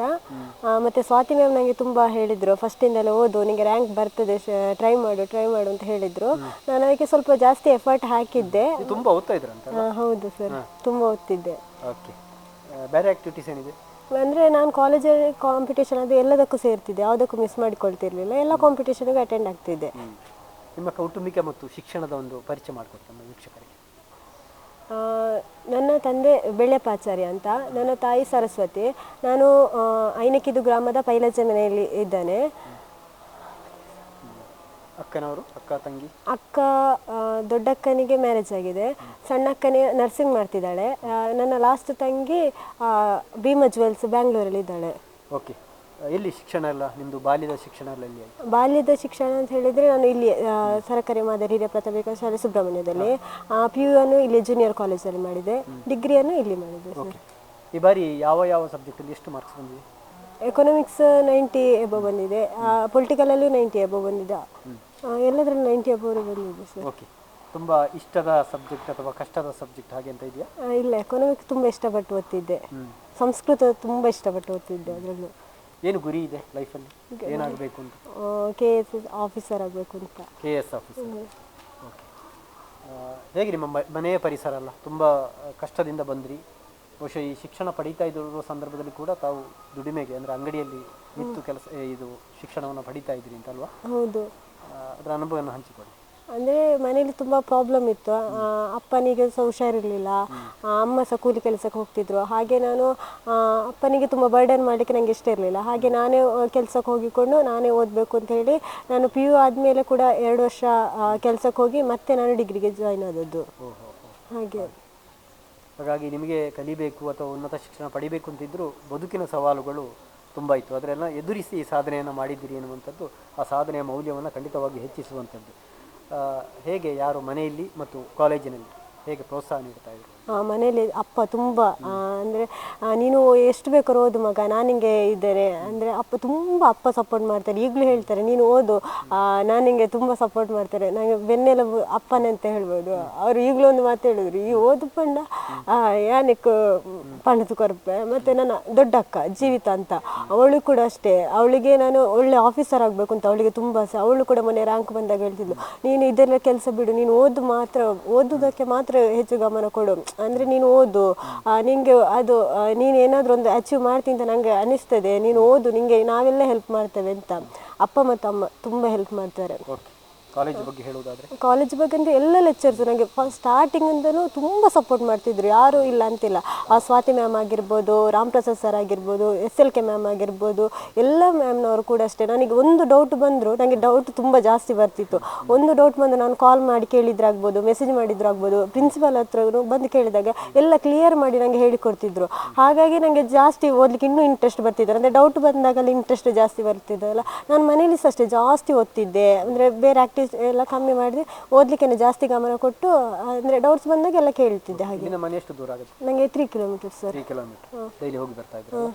ಮತ್ತೆ ಸ್ವಾತಿ ಮ್ಯಾಮ್ ನನಗೆ ತುಂಬ ಹೇಳಿದ್ರು, ಫಸ್ಟಿಂದಲೇ ಓದು, ನಿಮಗೆ ರ್ಯಾಂಕ್ ಬರ್ತದೆ, ಟ್ರೈ ಮಾಡು ಅಂತ ಹೇಳಿದ್ರು. ನಾನು ಅದಕ್ಕೆ ಸ್ವಲ್ಪ ಜಾಸ್ತಿ ಎಫರ್ಟ್ ಹಾಕಿದ್ದೆ. ತುಂಬಾ ಓದ್ತಾ ಇದ್ರಂತ? ಹೌದು ಸರ್, ತುಂಬ ಓದ್ತಿದ್ದೆ. ಓಕೆ, ಬೇರೆ ಆಕ್ಟಿವಿಟೀಸ್ ಏನಿದೆ? ಅಂದರೆ ನಾನು ಕಾಲೇಜಲ್ಲಿ ಕಾಂಪಿಟೇಷನ್ ಅದು ಎಲ್ಲದಕ್ಕೂ ಸೇರ್ತಿದ್ದೆ, ಯಾವುದಕ್ಕೂ ಮಿಸ್ ಮಾಡಿಕೊಳ್ತಿರ್ಲಿಲ್ಲ. ಎಲ್ಲ ಕಾಂಪಿಟೇಷನ್ಗೆ ಅಟೆಂಡ್ ಆಗ್ತಿದ್ದೆ. ನಿಮ್ಮ ಕೌಟುಂಬಿಕ ಮತ್ತು ಶಿಕ್ಷಣದ ಒಂದು ಪರಿಚಯ ಮಾಡಿಕೊಡ್ತೇನೆ ವೀಕ್ಷಕರಿಗೆ. ನನ್ನ ತಂದೆ ಬೆಳ್ಳೆಪಾಚಾರ್ಯ ಅಂತ, ನನ್ನ ತಾಯಿ ಸರಸ್ವತಿ. ನಾನು ಐನಕಿದು ಗ್ರಾಮದ ಪೈಲಜ ಮನೆಯಲ್ಲಿ ಇದ್ದೇನೆ. ಅಕ್ಕನವರು, ಅಕ್ಕ ತಂಗಿ? ಅಕ್ಕ ದೊಡ್ಡಕ್ಕನಿಗೆ ಮ್ಯಾರೇಜ್ ಆಗಿದೆ, ಸಣ್ಣಕ್ಕನೇ ನರ್ಸಿಂಗ್ ಮಾಡ್ತಿದ್ದಾಳೆ. ನನ್ನ ಲಾಸ್ಟ್ ತಂಗಿ ಭೀಮಾ ಜ್ಯುವೆಲ್ಸ್ ಬ್ಯಾಂಗ್ಳೂರಲ್ಲಿ ಇದ್ದಾಳೆ. ಓಕೆ, ಎಲ್ಲಿ ಶಿಕ್ಷಣ ಎಲ್ಲ ನಿಮ್ಮದು? ಬಾಲ್ಯದ ಶಿಕ್ಷಣ ಎಲ್ಲ ಎಲ್ಲಿ? ಬಾಲ್ಯದ ಶಿಕ್ಷಣ ಅಂತ ಹೇಳಿದರೆ ನಾನು ಇಲ್ಲಿ ಸರಕಾರಿ ಮಾದರಿ ಹಿರಿಯ ಪ್ರಾಥಮಿಕ ಶಾಲೆ ಸುಬ್ರಹ್ಮಣ್ಯದಲ್ಲಿ, PU ಅನ್ನು ಇಲ್ಲಿ ಜೂನಿಯರ್ ಕಾಲೇಜಲ್ಲಿ ಮಾಡಿದೆ, ಡಿಗ್ರಿಯನ್ನು ಇಲ್ಲಿ ಮಾಡಿದೆ. ಓಕೆ, ಈ ಬಾರಿ ಯಾವ ಸಬ್ಜೆಕ್ಟಲ್ಲಿ ಎಷ್ಟು ಮಾರ್ಕ್ಸ್ ಬಂದಿದೆ? ಎಕನಾಮಿಕ್ಸ್ 90 ಎಬೋ ಬಂದಿದೆ, ಪೊಲಿಟಿಕಲಲ್ಲೂ 90 ಎಬೋ ಬಂದಿದೆ, ಎಲ್ಲದರಲ್ಲೂ 90 ಎಬೋ ಬಂದಿದೆ ಸರ್. ಓಕೆ, ತುಂಬ ಇಷ್ಟದ ಸಬ್ಜೆಕ್ಟ್ ಅಥವಾ ಕಷ್ಟದ ಸಬ್ಜೆಕ್ಟ್ ಹಾಗೆ ಅಂತ ಇದೆಯಾ? ಇಲ್ಲ, ಎಕನಾಮಿಕ್ಸ್ ತುಂಬ ಇಷ್ಟಪಟ್ಟು ಓದ್ತಿದ್ದೆ, ಸಂಸ್ಕೃತ ತುಂಬ ಇಷ್ಟಪಟ್ಟು ಓದ್ತಿದ್ದೆ. ಅದರಲ್ಲೂ ಏನು ಗುರಿ ಇದೆ ಲೈಫಲ್ಲಿ, ಏನಾಗಬೇಕು ಅಂತ? KS ಆಫೀಸರ್ ಆಗಬೇಕು ಅಂತ. KS officer. ಓಕೆ, ಹೇಗೆ ನಿಮ್ಮ ಮನೆಯ ಪರಿಸರ ಅಲ್ಲ? ತುಂಬ ಕಷ್ಟದಿಂದ ಬಂದ್ರಿ. ಬಹುಶಃ ಈ ಶಿಕ್ಷಣ ಪಡೀತಾ ಇರುವ ಸಂದರ್ಭದಲ್ಲಿ ಕೂಡ ತಾವು ದುಡಿಮೆಗೆ, ಅಂದರೆ ಅಂಗಡಿಯಲ್ಲಿ ನಿಂತು ಇದು ಶಿಕ್ಷಣವನ್ನು ಪಡೀತಾ ಇದ್ರಿ ಅಂತ ಅಲ್ವಾ? ಹೌದು. ಅದರ ಅನುಭವವನ್ನು ಹಂಚಿಕೊಳ್ಳಿ. ಅಂದರೆ ಮನೇಲಿ ತುಂಬ ಪ್ರಾಬ್ಲಮ್ ಇತ್ತು. ಅಪ್ಪನಿಗೆ ಸಹ ಹುಷಾರಿರಲಿಲ್ಲ, ಅಮ್ಮ ಸಹ ಕೂಲಿ ಕೆಲಸಕ್ಕೆ ಹೋಗ್ತಿದ್ರು. ಹಾಗೆ ನಾನು ಅಪ್ಪನಿಗೆ ತುಂಬ ಬರ್ಡನ್ ಮಾಡಲಿಕ್ಕೆ ನನಗೆ ಇಷ್ಟ ಇರಲಿಲ್ಲ. ಹಾಗೆ ನಾನೇ ಕೆಲಸಕ್ಕೆ ಹೋಗಿಕೊಂಡು ನಾನೇ ಓದಬೇಕು ಅಂತ ಹೇಳಿ ನಾನು PU ಆದಮೇಲೆ ಕೂಡ 2 ವರ್ಷ ಕೆಲಸಕ್ಕೆ ಹೋಗಿ ಮತ್ತೆ ನಾನು ಡಿಗ್ರಿಗೆ ಜಾಯ್ನ್ ಆದದ್ದು. ಹಾಗೆ ಹಾಗಾಗಿ ನಿಮಗೆ ಕಲಿಬೇಕು ಅಥವಾ ಉನ್ನತ ಶಿಕ್ಷಣ ಪಡಿಬೇಕು ಅಂತಿದ್ದರೂ ಬದುಕಿನ ಸವಾಲುಗಳು ತುಂಬ ಇತ್ತು. ಅದರೆಲ್ಲ ಎದುರಿಸಿ ಸಾಧನೆಯನ್ನು ಮಾಡಿದ್ದೀರಿ ಎನ್ನುವಂಥದ್ದು ಆ ಸಾಧನೆಯ ಮೌಲ್ಯವನ್ನು ಖಂಡಿತವಾಗಿ ಹೆಚ್ಚಿಸುವಂಥದ್ದು. ಹೇಗೆ ಯಾರು ಮನೆಯಲ್ಲಿ ಮತ್ತು ಕಾಲೇಜಿನಲ್ಲಿ ಹೇಗೆ ಪ್ರೋತ್ಸಾಹ ನೀಡ್ತಾ ಇದ್ರು? ಮನೇಲಿ ಅಪ್ಪ ತುಂಬ ಅಂದರೆ ನೀನು ಎಷ್ಟು ಬೇಕಾದ್ರೂ ಓದು ಮಗ, ನಾನು ನಿಂಗೆ ಇದ್ದೇನೆ ಅಂದರೆ ಅಪ್ಪ ಸಪೋರ್ಟ್ ಮಾಡ್ತಾರೆ. ಈಗಲೂ ಹೇಳ್ತಾರೆ ನೀನು ಓದು, ನಾನು ನಿಂಗೆ ತುಂಬ ಸಪೋರ್ಟ್ ಮಾಡ್ತಾರೆ. ನನಗೆ ಬೆನ್ನೆಲುಬು ಅಪ್ಪನೇ ಅಂತ ಹೇಳ್ಬೋದು. ಅವರು ಈಗಲೂ ಒಂದು ಮಾತು ಹೇಳಿದ್ರು, ಈ ಓದು ಪಂಡ ಯಾನಕ್ಕೆ ಪಂಡದು ಕೊರಪೆ. ಮತ್ತು ನನ್ನ ದೊಡ್ಡ ಅಕ್ಕ ಜೀವಿತ ಅಂತ, ಅವಳು ಕೂಡ ಅಷ್ಟೇ. ಅವಳಿಗೆ ನಾನು ಒಳ್ಳೆ ಆಫೀಸರ್ ಆಗಬೇಕು ಅಂತ ಅವಳಿಗೆ ತುಂಬ ಆಸೆ. ಅವಳು ಕೂಡ ಮೊನ್ನೆ ರ್ಯಾಂಕ್ ಬಂದಾಗ ಹೇಳ್ತಿದ್ಲು, ನೀನು ಇದೆಲ್ಲ ಕೆಲಸ ಬಿಡು, ನೀನು ಓದೋದಕ್ಕೆ ಮಾತ್ರ ಹೆಚ್ಚು ಗಮನ ಕೊಡು. ಅಂದರೆ ನೀನು ಓದು, ನಿಂಗೆ ಅದು ನೀನು ಏನಾದರೂ ಒಂದು ಅಚೀವ್ ಮಾಡ್ತೀನಿ ಅಂತ ನನಗೆ ಅನಿಸ್ತದೆ, ನೀನು ಓದು, ನಿಂಗೆ ನಾವೆಲ್ಲ ಹೆಲ್ಪ್ ಮಾಡ್ತೇವೆ ಅಂತ ಅಪ್ಪ ಮತ್ತು ಅಮ್ಮ ತುಂಬ ಹೆಲ್ಪ್ ಮಾಡ್ತಾರೆ. ಕಾಲೇಜ್ ಬಗ್ಗೆ ಹೇಳುವುದಾದರೆ? ಕಾಲೇಜ್ ಬಗ್ಗೆ ಅಂದರೆ ಎಲ್ಲ ಲೆಕ್ಚರ್ಸ್ ನನಗೆ ಸ್ಟಾರ್ಟಿಂಗಿಂದಲೂ ತುಂಬ ಸಪೋರ್ಟ್ ಮಾಡ್ತಿದ್ರು, ಯಾರೂ ಇಲ್ಲ ಅಂತಿಲ್ಲ. ಸ್ವಾತಿ ಮ್ಯಾಮ್ ಆಗಿರ್ಬೋದು, ರಾಮ್ ಪ್ರಸಾದ್ ಸರ್ ಆಗಿರ್ಬೋದು, SLK ಮ್ಯಾಮ್ ಆಗಿರ್ಬೋದು, ಎಲ್ಲ ಮ್ಯಾಮ್ನವರು ಕೂಡ ಅಷ್ಟೇ. ನನಗೆ ಒಂದು ಡೌಟ್ ಬಂದರೂ, ನನಗೆ ಡೌಟ್ ತುಂಬ ಜಾಸ್ತಿ ಬರ್ತಿತ್ತು. ಒಂದು ಡೌಟ್ ಬಂದು ನಾನು ಕಾಲ್ ಮಾಡಿ ಕೇಳಿದ್ರಾಗ್ಬೋದು, ಮೆಸೇಜ್ ಮಾಡಿದ್ರಾಗ್ಬೋದು, ಪ್ರಿನ್ಸಿಪಲ್ ಹತ್ರ ಬಂದು ಕೇಳಿದಾಗ ಎಲ್ಲ ಕ್ಲಿಯರ್ ಮಾಡಿ ನನಗೆ ಹೇಳಿಕೊಡ್ತಿದ್ರು. ಹಾಗಾಗಿ ನನಗೆ ಜಾಸ್ತಿ ಓದಲಿಕ್ಕೆ ಇನ್ನೂ ಇಂಟ್ರೆಸ್ಟ್ ಬರ್ತಿದ್ರು. ಅಂದರೆ ಡೌಟ್ ಬಂದಾಗಲ್ಲಿ ಇಂಟ್ರೆಸ್ಟ್ ಜಾಸ್ತಿ ಬರ್ತಿದ್ದಲ್ಲ. ನಾನು ಮನೇಲಿ ಸಹ ಅಷ್ಟೇ ಜಾಸ್ತಿ ಓದ್ತಿದ್ದೆ. ಅಂದರೆ ಬೇರೆ ಆಕ್ಟಿವಿಟೀಸ್ ಎಲ್ಲ ಕಮ್ಮಿ ಮಾಡಿದೆ, ಓದಲಿಕ್ಕೆ ಜಾಸ್ತಿ ಗಮನ ಕೊಟ್ಟು ಅಂದರೆ ಡೌಟ್ಸ್ ಬಂದಾಗ ಎಲ್ಲ ಕೇಳ್ತಿದ್ದೆ. ಹಾಗೆ ಮನೆ ಎಷ್ಟು ದೂರ ಆಗುತ್ತೆ? ನನಗೆ 3 ಕಿಲೋಮೀಟರ್ ಸರ್. 3 ಕಿಲೋಮೀಟರ್ ಡೈಲಿ ಹೋಗಿ ಬರ್ತಾ ಇದ್ರು.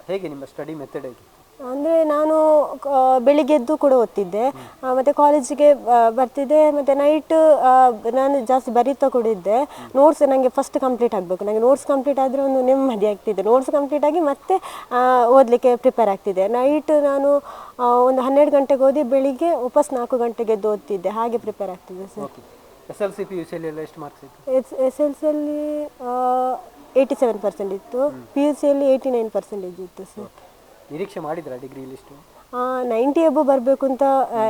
ಹೇಗೆ ನಿಮ್ಮ ಸ್ಟಡಿ ಮೆಥಡ್ ಹೇಗೆ? ಅಂದರೆ ನಾನು ಬೆಳಿಗ್ಗೆ ಎದ್ದು ಕೂಡ ಓದ್ತಿದ್ದೆ, ಮತ್ತು ಕಾಲೇಜಿಗೆ ಬರ್ತಿದ್ದೆ. ಮತ್ತು ನೈಟ್ ನಾನು ಜಾಸ್ತಿ ಬರೀತಾ ಕೂಡ ಇದ್ದೆ. ನೋಟ್ಸ್ ನನಗೆ ಫಸ್ಟ್ ಕಂಪ್ಲೀಟ್ ಆಗಬೇಕು. ನನಗೆ ನೋಟ್ಸ್ ಕಂಪ್ಲೀಟ್ ಆದರೆ ಒಂದು ನೆಮ್ಮದಿ ಆಗ್ತಿದೆ. ನೋಟ್ಸ್ ಕಂಪ್ಲೀಟ್ ಆಗಿ ಮತ್ತೆ ಓದಲಿಕ್ಕೆ ಪ್ರಿಪೇರ್ ಆಗ್ತಿದ್ದೆ. ನೈಟ್ ನಾನು ಒಂದು 12 ಗಂಟೆಗೆ ಓದಿ ಬೆಳಿಗ್ಗೆ ವಾಪಸ್ 4 ಗಂಟೆಗೆ ಎದ್ದು ಓದ್ತಿದ್ದೆ. ಹಾಗೆ ಪ್ರಿಪೇರ್ ಆಗ್ತಿದ್ದೆ ಸರ್. SLC PUC ಎಲ್ಲ ಎಷ್ಟು ಮಾರ್ಕ್ಸ್ ಇತ್ತು? SLCಯಲ್ಲಿ 87% ಇತ್ತು, PUCಯಲ್ಲಿ 89% ಇತ್ತು ಸರ್. ನಿರೀಕ್ಷೆ ಮಾಡಿದ್ರಾ ಡಿಗ್ರಿ ಲಿಸ್ಟು? 90 ಎಬೋ ಬರಬೇಕು ಅಂತ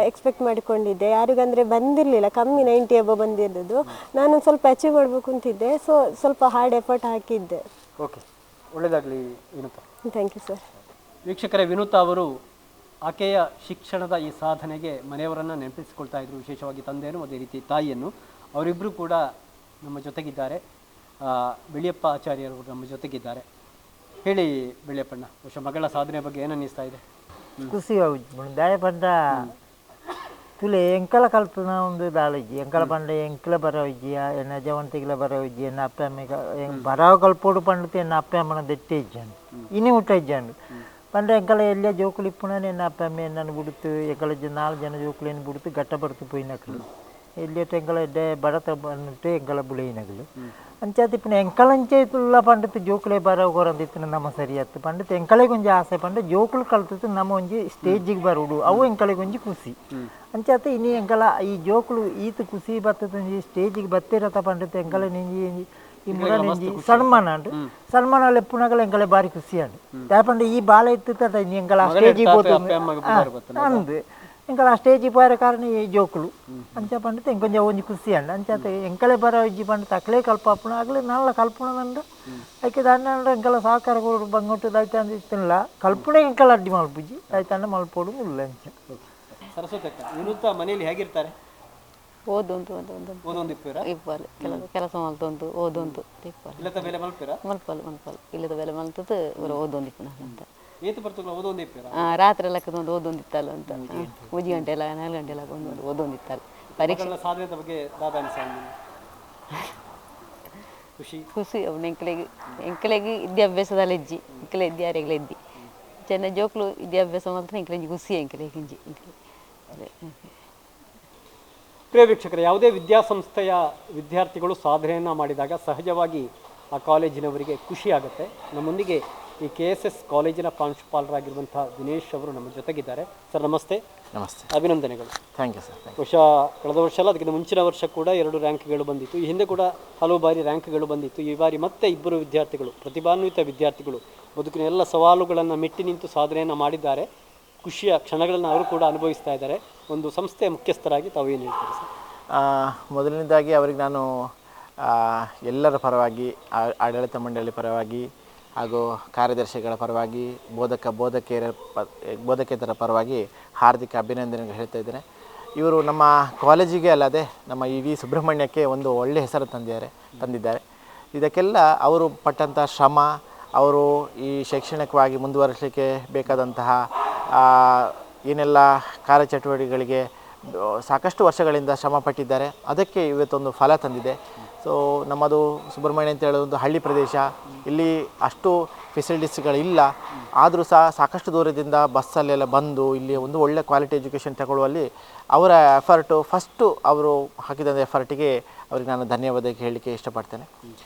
ಎಕ್ಸ್ಪೆಕ್ಟ್ ಮಾಡಿಕೊಂಡಿದ್ದೆ. ಯಾರಿಗಂದರೆ ಬಂದಿರಲಿಲ್ಲ, ಕಮ್ಮಿ 90 ಎಬೋ ಬಂದಿರೋದು. ನಾನು ಸ್ವಲ್ಪ ಅಚೀವ್ ಮಾಡಬೇಕು ಅಂತಿದ್ದೆ, ಸೊ ಸ್ವಲ್ಪ ಹಾರ್ಡ್ ಎಫರ್ಟ್ ಹಾಕಿದ್ದೆ. ಓಕೆ, ಒಳ್ಳೆಯದಾಗಲಿ ವಿನುತಾ. Thank you sir. ವೀಕ್ಷಕರೇ, ವಿನುತಾ ಅವರು ಆಕೆಯ ಶಿಕ್ಷಣದ ಈ ಸಾಧನೆಗೆ ಮನೆಯವರನ್ನು ನೆನಪಿಸಿಕೊಳ್ತಾ ಇದ್ರು, ವಿಶೇಷವಾಗಿ ತಂದೆಯನ್ನು ಅದೇ ರೀತಿ ತಾಯಿಯನ್ನು. ಅವರಿಬ್ಬರು ಕೂಡ ನಮ್ಮ ಜೊತೆಗಿದ್ದಾರೆ. ಬೆಳ್ಳಿಯಪ್ಪ ಆಚಾರ್ಯರು ನಮ್ಮ ಜೊತೆಗಿದ್ದಾರೆ. ಹೇಳಿ ಬೆಳ್ಳಿಯಪ್ಪಣ್ಣ, ಬಹುಶಃ ಮಗಳ ಸಾಧನೆ ಬಗ್ಗೆ ಏನು ಅನ್ನಿಸ್ತಾ ಇದೆ? ಖುಷಿ ಆಗುತ್ತೆ ದಾಯ ಪಂಡ ತುಲೆ ಎಂಕಲ ಕಲ್ತನ ಒಂದು ದಾಳಜ್ಜಿ ಎಂಕಲ ಪಂಡ ಎಂಕಲ ಬರವಜ್ಜಿಯ ಎನ್ನ ಜವಂತಿಗಳ ಬರವಜ್ಜಿ ಎನ್ನ ಅಪ್ಪ ಅಮ್ಮಗೆ ಬರವ ಕಲ್ಪೋಡು ಪಂಡತೆ ಎನ್ನ ಅಪ್ಪ ಅಮ್ಮನ ದೆಟ್ಟೆ ಇಜ್ಜಾಂಡು ಇನಿ ಊಟ ಇಜ್ಜಾಂಡು ಪಂಡ ಎಂಕಲ ಎಲ್ಲ ಜೋಕುಲು ಇಪ್ಪುಣನೆ ಎನ್ನ ಅಪ್ಪ ಅಮ್ಮ ಎನ್ನನ್ನು ಬಿಡುತ್ತು ಎಂಕಲ 4 ಜನ ಜೋಕುಲೇನು ಬಿಡುತ್ತು ಗಟ್ಟ ಬಡ್ತು ಪೋಯಿನಕಲು ಎಲ್ಲಿಯಟ್ಟು ಎಂಕಲ ಎಡ್ಡೆ ಬಡತ ಬಂದುಟ್ಟು ಎಂಕಲ ಬುಳೆಯಿನಗಲು ಅಂಚಾತಿಪ್ಪಿನ ಎಂಕಲಂಚೈತುಲ್ಲ ಪಂಡತು ಜೋಕುಲೆ ಬರವ ಕೊರಂದಿತ್ತು ನಮ್ಮ ಸರಿಯತ್ತು ಪಂಡತು ಎಂಕಲೆ ಕೊಂಚ ಆಸೆ ಪಂಡ ಜೋಕುಲು ಕಲ್ತು ನಮ್ಮ ಒಂಜಿ ಸ್ಟೇಜಿಗೆ ಬರುಡು ಅವು ಎಂಕಲೆ ಕೊಂಚ ಖುಷಿ ಅಂಚಾತ ಇನಿ ಎಂಕಲ ಈ ಜೋಕುಲು ಈತ ಖುಷಿ ಬರ್ತದೆ ಸ್ಟೇಜಿಗೆ ಬತ್ತಿರತ್ತ ಪಂಡತು ಎಂಕಲೆ ನಿಂಜಿ ಈ ಮುರ ನಿಂಜಿ ಸನ್ಮಾನ ಅಂಡು ಸನ್ಮಾನ ಎಪ್ಪುನಗಲ ಎಂಕಲೆ ಬಾರಿ ಖುಷಿ ಅಂಡು ಯಾಪಂಡ ಈ ಬಾಲ ಇತ್ತು ಎಂಕಲ ಸ್ಟೇಜಿಗೆ ಹೋಗ್ತದೆ ಅಂದು ಎಂಕಲ ಸ್ಟೇಜಿಗೆ పోయే ಕಾರಣ ಈ ಜೋಕುಲು ಅಂಚ ಪಂಡತೆ ಎಂಕೊಂಚ ಒಂಜಿ ಖುಷಿ ಅಂಡ ಅಂಚಾತ ಎಂಕಲೆ ಬರ ಇಜ್ಜಿ ಪಂಡ ತಕ್ಲೆ ಕಲ್ಪಪುಣ ಆಗಲೇ ನಲ್ಲ ಕಲ್ಪುಣದಂಡ ಐಕೆ ದಾಂಡ ಎಂಕಲ ಸಹಕಾರ ಕೊಡು ಬಂಗೊಟ್ಟು ದೈತ ಅಂದಿತ್ತಿಲ್ಲ ಕಲ್ಪನೆ ಎಂಕಲ ಅಡ್ಡಿ ಮಲ್ಪುಜಿ ದೈತಂಡ ಮಲ್ಪೋಡು ಇಲ್ಲ ಅಂಚ. ಸರಸ್ವತಿ ಅಕ್ಕ, ವಿನುತಾ ಮನೆಯಲ್ಲಿ ಹೇಗಿರ್ತಾರೆ? ಕೆಲಸ ಮಲ್ತೊಂದು ಓದೊಂದು ಇಲ್ಲದ ಮೇಲೆ ಮಲ್ಪೀರಾ? ಮಲ್ಪಲ್ ಇಲ್ಲದ ಬೆಲೆ ಮಲ್ತದ್ದು ಓದೊಂದಿಪ್ಪು ಅಂತ ಏತು ಬರ್ತಲ್ಲ ಓದೊಂದಿಪ್ಪೀರಾ? ರಾತ್ರಿ ಎಲ್ಲ ಒಂದು ಓದೊಂದಿತ್ತಲ್ಲ ಅಂತ 3 ಗಂಟೆ ಎಲ್ಲ 4 ಗಂಟೆ ಎಲ್ಲ ಒಂದು ಓದೊಂದಿತ್ತಲ್ಲ. ಪರೀಕ್ಷೆ ಸಾಧನೆ ಬಗ್ಗೆ ದಾದ ಖುಷಿ ಅವನು ಎಂಕಲೆಗೆ ವಿದ್ಯಾಭ್ಯಾಸದಲ್ಲಿ ಇಜ್ಜಿ ಎಂಕಲೆ ವಿದ್ಯಾರ್ಥಿಗಳ ಇದ್ದಿ ಚೆನ್ನ ಜೋಕ್ಲು ವಿದ್ಯಾಭ್ಯಾಸ ಮಾತ್ರ ಎಂಕಲೆಂಜಿ ಖುಷಿ ಎಂಕಲೆಗೆ ಇಂಜಿ. ಪ್ರಿಯ ವೀಕ್ಷಕರೇ, ಯಾವುದೇ ವಿದ್ಯಾಸಂಸ್ಥೆಯ ವಿದ್ಯಾರ್ಥಿಗಳು ಸಾಧನೆಯನ್ನು ಮಾಡಿದಾಗ ಸಹಜವಾಗಿ ಆ ಕಾಲೇಜಿನವರಿಗೆ ಖುಷಿ ಆಗುತ್ತೆ. ನಮ್ಮೊಂದಿಗೆ ಈ KSS ಕಾಲೇಜಿನ ಪ್ರಾಂಶುಪಾಲರಾಗಿರುವಂಥ ದಿನೇಶ್ ಅವರು ನಮ್ಮ ಜೊತೆಗಿದ್ದಾರೆ. ಸರ್ ನಮಸ್ತೆ. ನಮಸ್ತೆ, ಅಭಿನಂದನೆಗಳು. Thank you sir. ಬಹುಶಃ ಕಳೆದ ವರ್ಷ ಅಲ್ಲ, ಅದಕ್ಕಿಂತ ಮುಂಚಿನ ವರ್ಷ ಕೂಡ 2 ರ್ಯಾಂಕ್ಗಳು ಬಂದಿತ್ತು. ಈ ಹಿಂದೆ ಕೂಡ ಹಲವು ಬಾರಿ ರ್ಯಾಂಕ್ಗಳು ಬಂದಿತ್ತು. ಈ ಬಾರಿ ಮತ್ತೆ 2 ವಿದ್ಯಾರ್ಥಿಗಳು, ಪ್ರತಿಭಾನ್ವಿತ ವಿದ್ಯಾರ್ಥಿಗಳು ಬದುಕಿನ ಎಲ್ಲ ಸವಾಲುಗಳನ್ನು ಮೆಟ್ಟಿ ನಿಂತು ಸಾಧನೆಯನ್ನು ಮಾಡಿದ್ದಾರೆ. ಖುಷಿಯ ಕ್ಷಣಗಳನ್ನು ಅವರು ಕೂಡ ಅನುಭವಿಸ್ತಾ ಇದ್ದಾರೆ. ಒಂದು ಸಂಸ್ಥೆಯ ಮುಖ್ಯಸ್ಥರಾಗಿ ತಾವು ಏನು ಹೇಳ್ತೀರಿ ಸರ್? ಮೊದಲನೇದಾಗಿ ಅವರಿಗೆ ನಾನು ಎಲ್ಲರ ಪರವಾಗಿ, ಆಡಳಿತ ಮಂಡಳಿ ಪರವಾಗಿ ಹಾಗೂ ಕಾರ್ಯದರ್ಶಿಗಳ ಪರವಾಗಿ, ಬೋಧಕೇತರ ಪರವಾಗಿ ಹಾರ್ದಿಕ ಅಭಿನಂದನೆಗಳು ಹೇಳ್ತಾ ಇದ್ದೇನೆ. ಇವರು ನಮ್ಮ ಕಾಲೇಜಿಗೆ ಅಲ್ಲದೆ ನಮ್ಮ ವಿ ಸುಬ್ರಹ್ಮಣ್ಯಕ್ಕೆ ಒಂದು ಒಳ್ಳೆಯ ಹೆಸರು ತಂದಿದ್ದಾರೆ. ಇದಕ್ಕೆಲ್ಲ ಅವರು ಪಟ್ಟಂಥ ಶ್ರಮ, ಅವರು ಈ ಶೈಕ್ಷಣಿಕವಾಗಿ ಮುಂದುವರಿಸಲಿಕ್ಕೆ ಬೇಕಾದಂತಹ ಏನೆಲ್ಲ ಕಾರ್ಯಚಟುವಟಿಕೆಗಳಿಗೆ ಸಾಕಷ್ಟು ವರ್ಷಗಳಿಂದ ಶ್ರಮ ಪಟ್ಟಿದ್ದಾರೆ. ಅದಕ್ಕೆ ಇವತ್ತೊಂದು ಫಲ ತಂದಿದೆ. ಸೊ ನಮ್ಮದು ಸುಬ್ರಹ್ಮಣ್ಯ ಅಂತ ಹೇಳೋ ಒಂದು ಹಳ್ಳಿ ಪ್ರದೇಶ, ಇಲ್ಲಿ ಅಷ್ಟು ಫೆಸಿಲಿಟೀಸ್ಗಳಿಲ್ಲ. ಆದರೂ ಸಹ ಸಾಕಷ್ಟು ದೂರದಿಂದ ಬಸ್ಸಲ್ಲೆಲ್ಲ ಬಂದು ಇಲ್ಲಿ ಒಂದು ಒಳ್ಳೆ ಕ್ವಾಲಿಟಿ ಎಜುಕೇಷನ್ ತಗೊಳ್ಳುವಲ್ಲಿ ಅವರ ಎಫರ್ಟು, ಫಸ್ಟು ಅವರು ಹಾಕಿದಂಥ ಎಫರ್ಟಿಗೆ ಅವ್ರಿಗೆ ನಾನು ಧನ್ಯವಾದ ಹೇಳಲಿಕ್ಕೆ ಇಷ್ಟಪಡ್ತೇನೆ.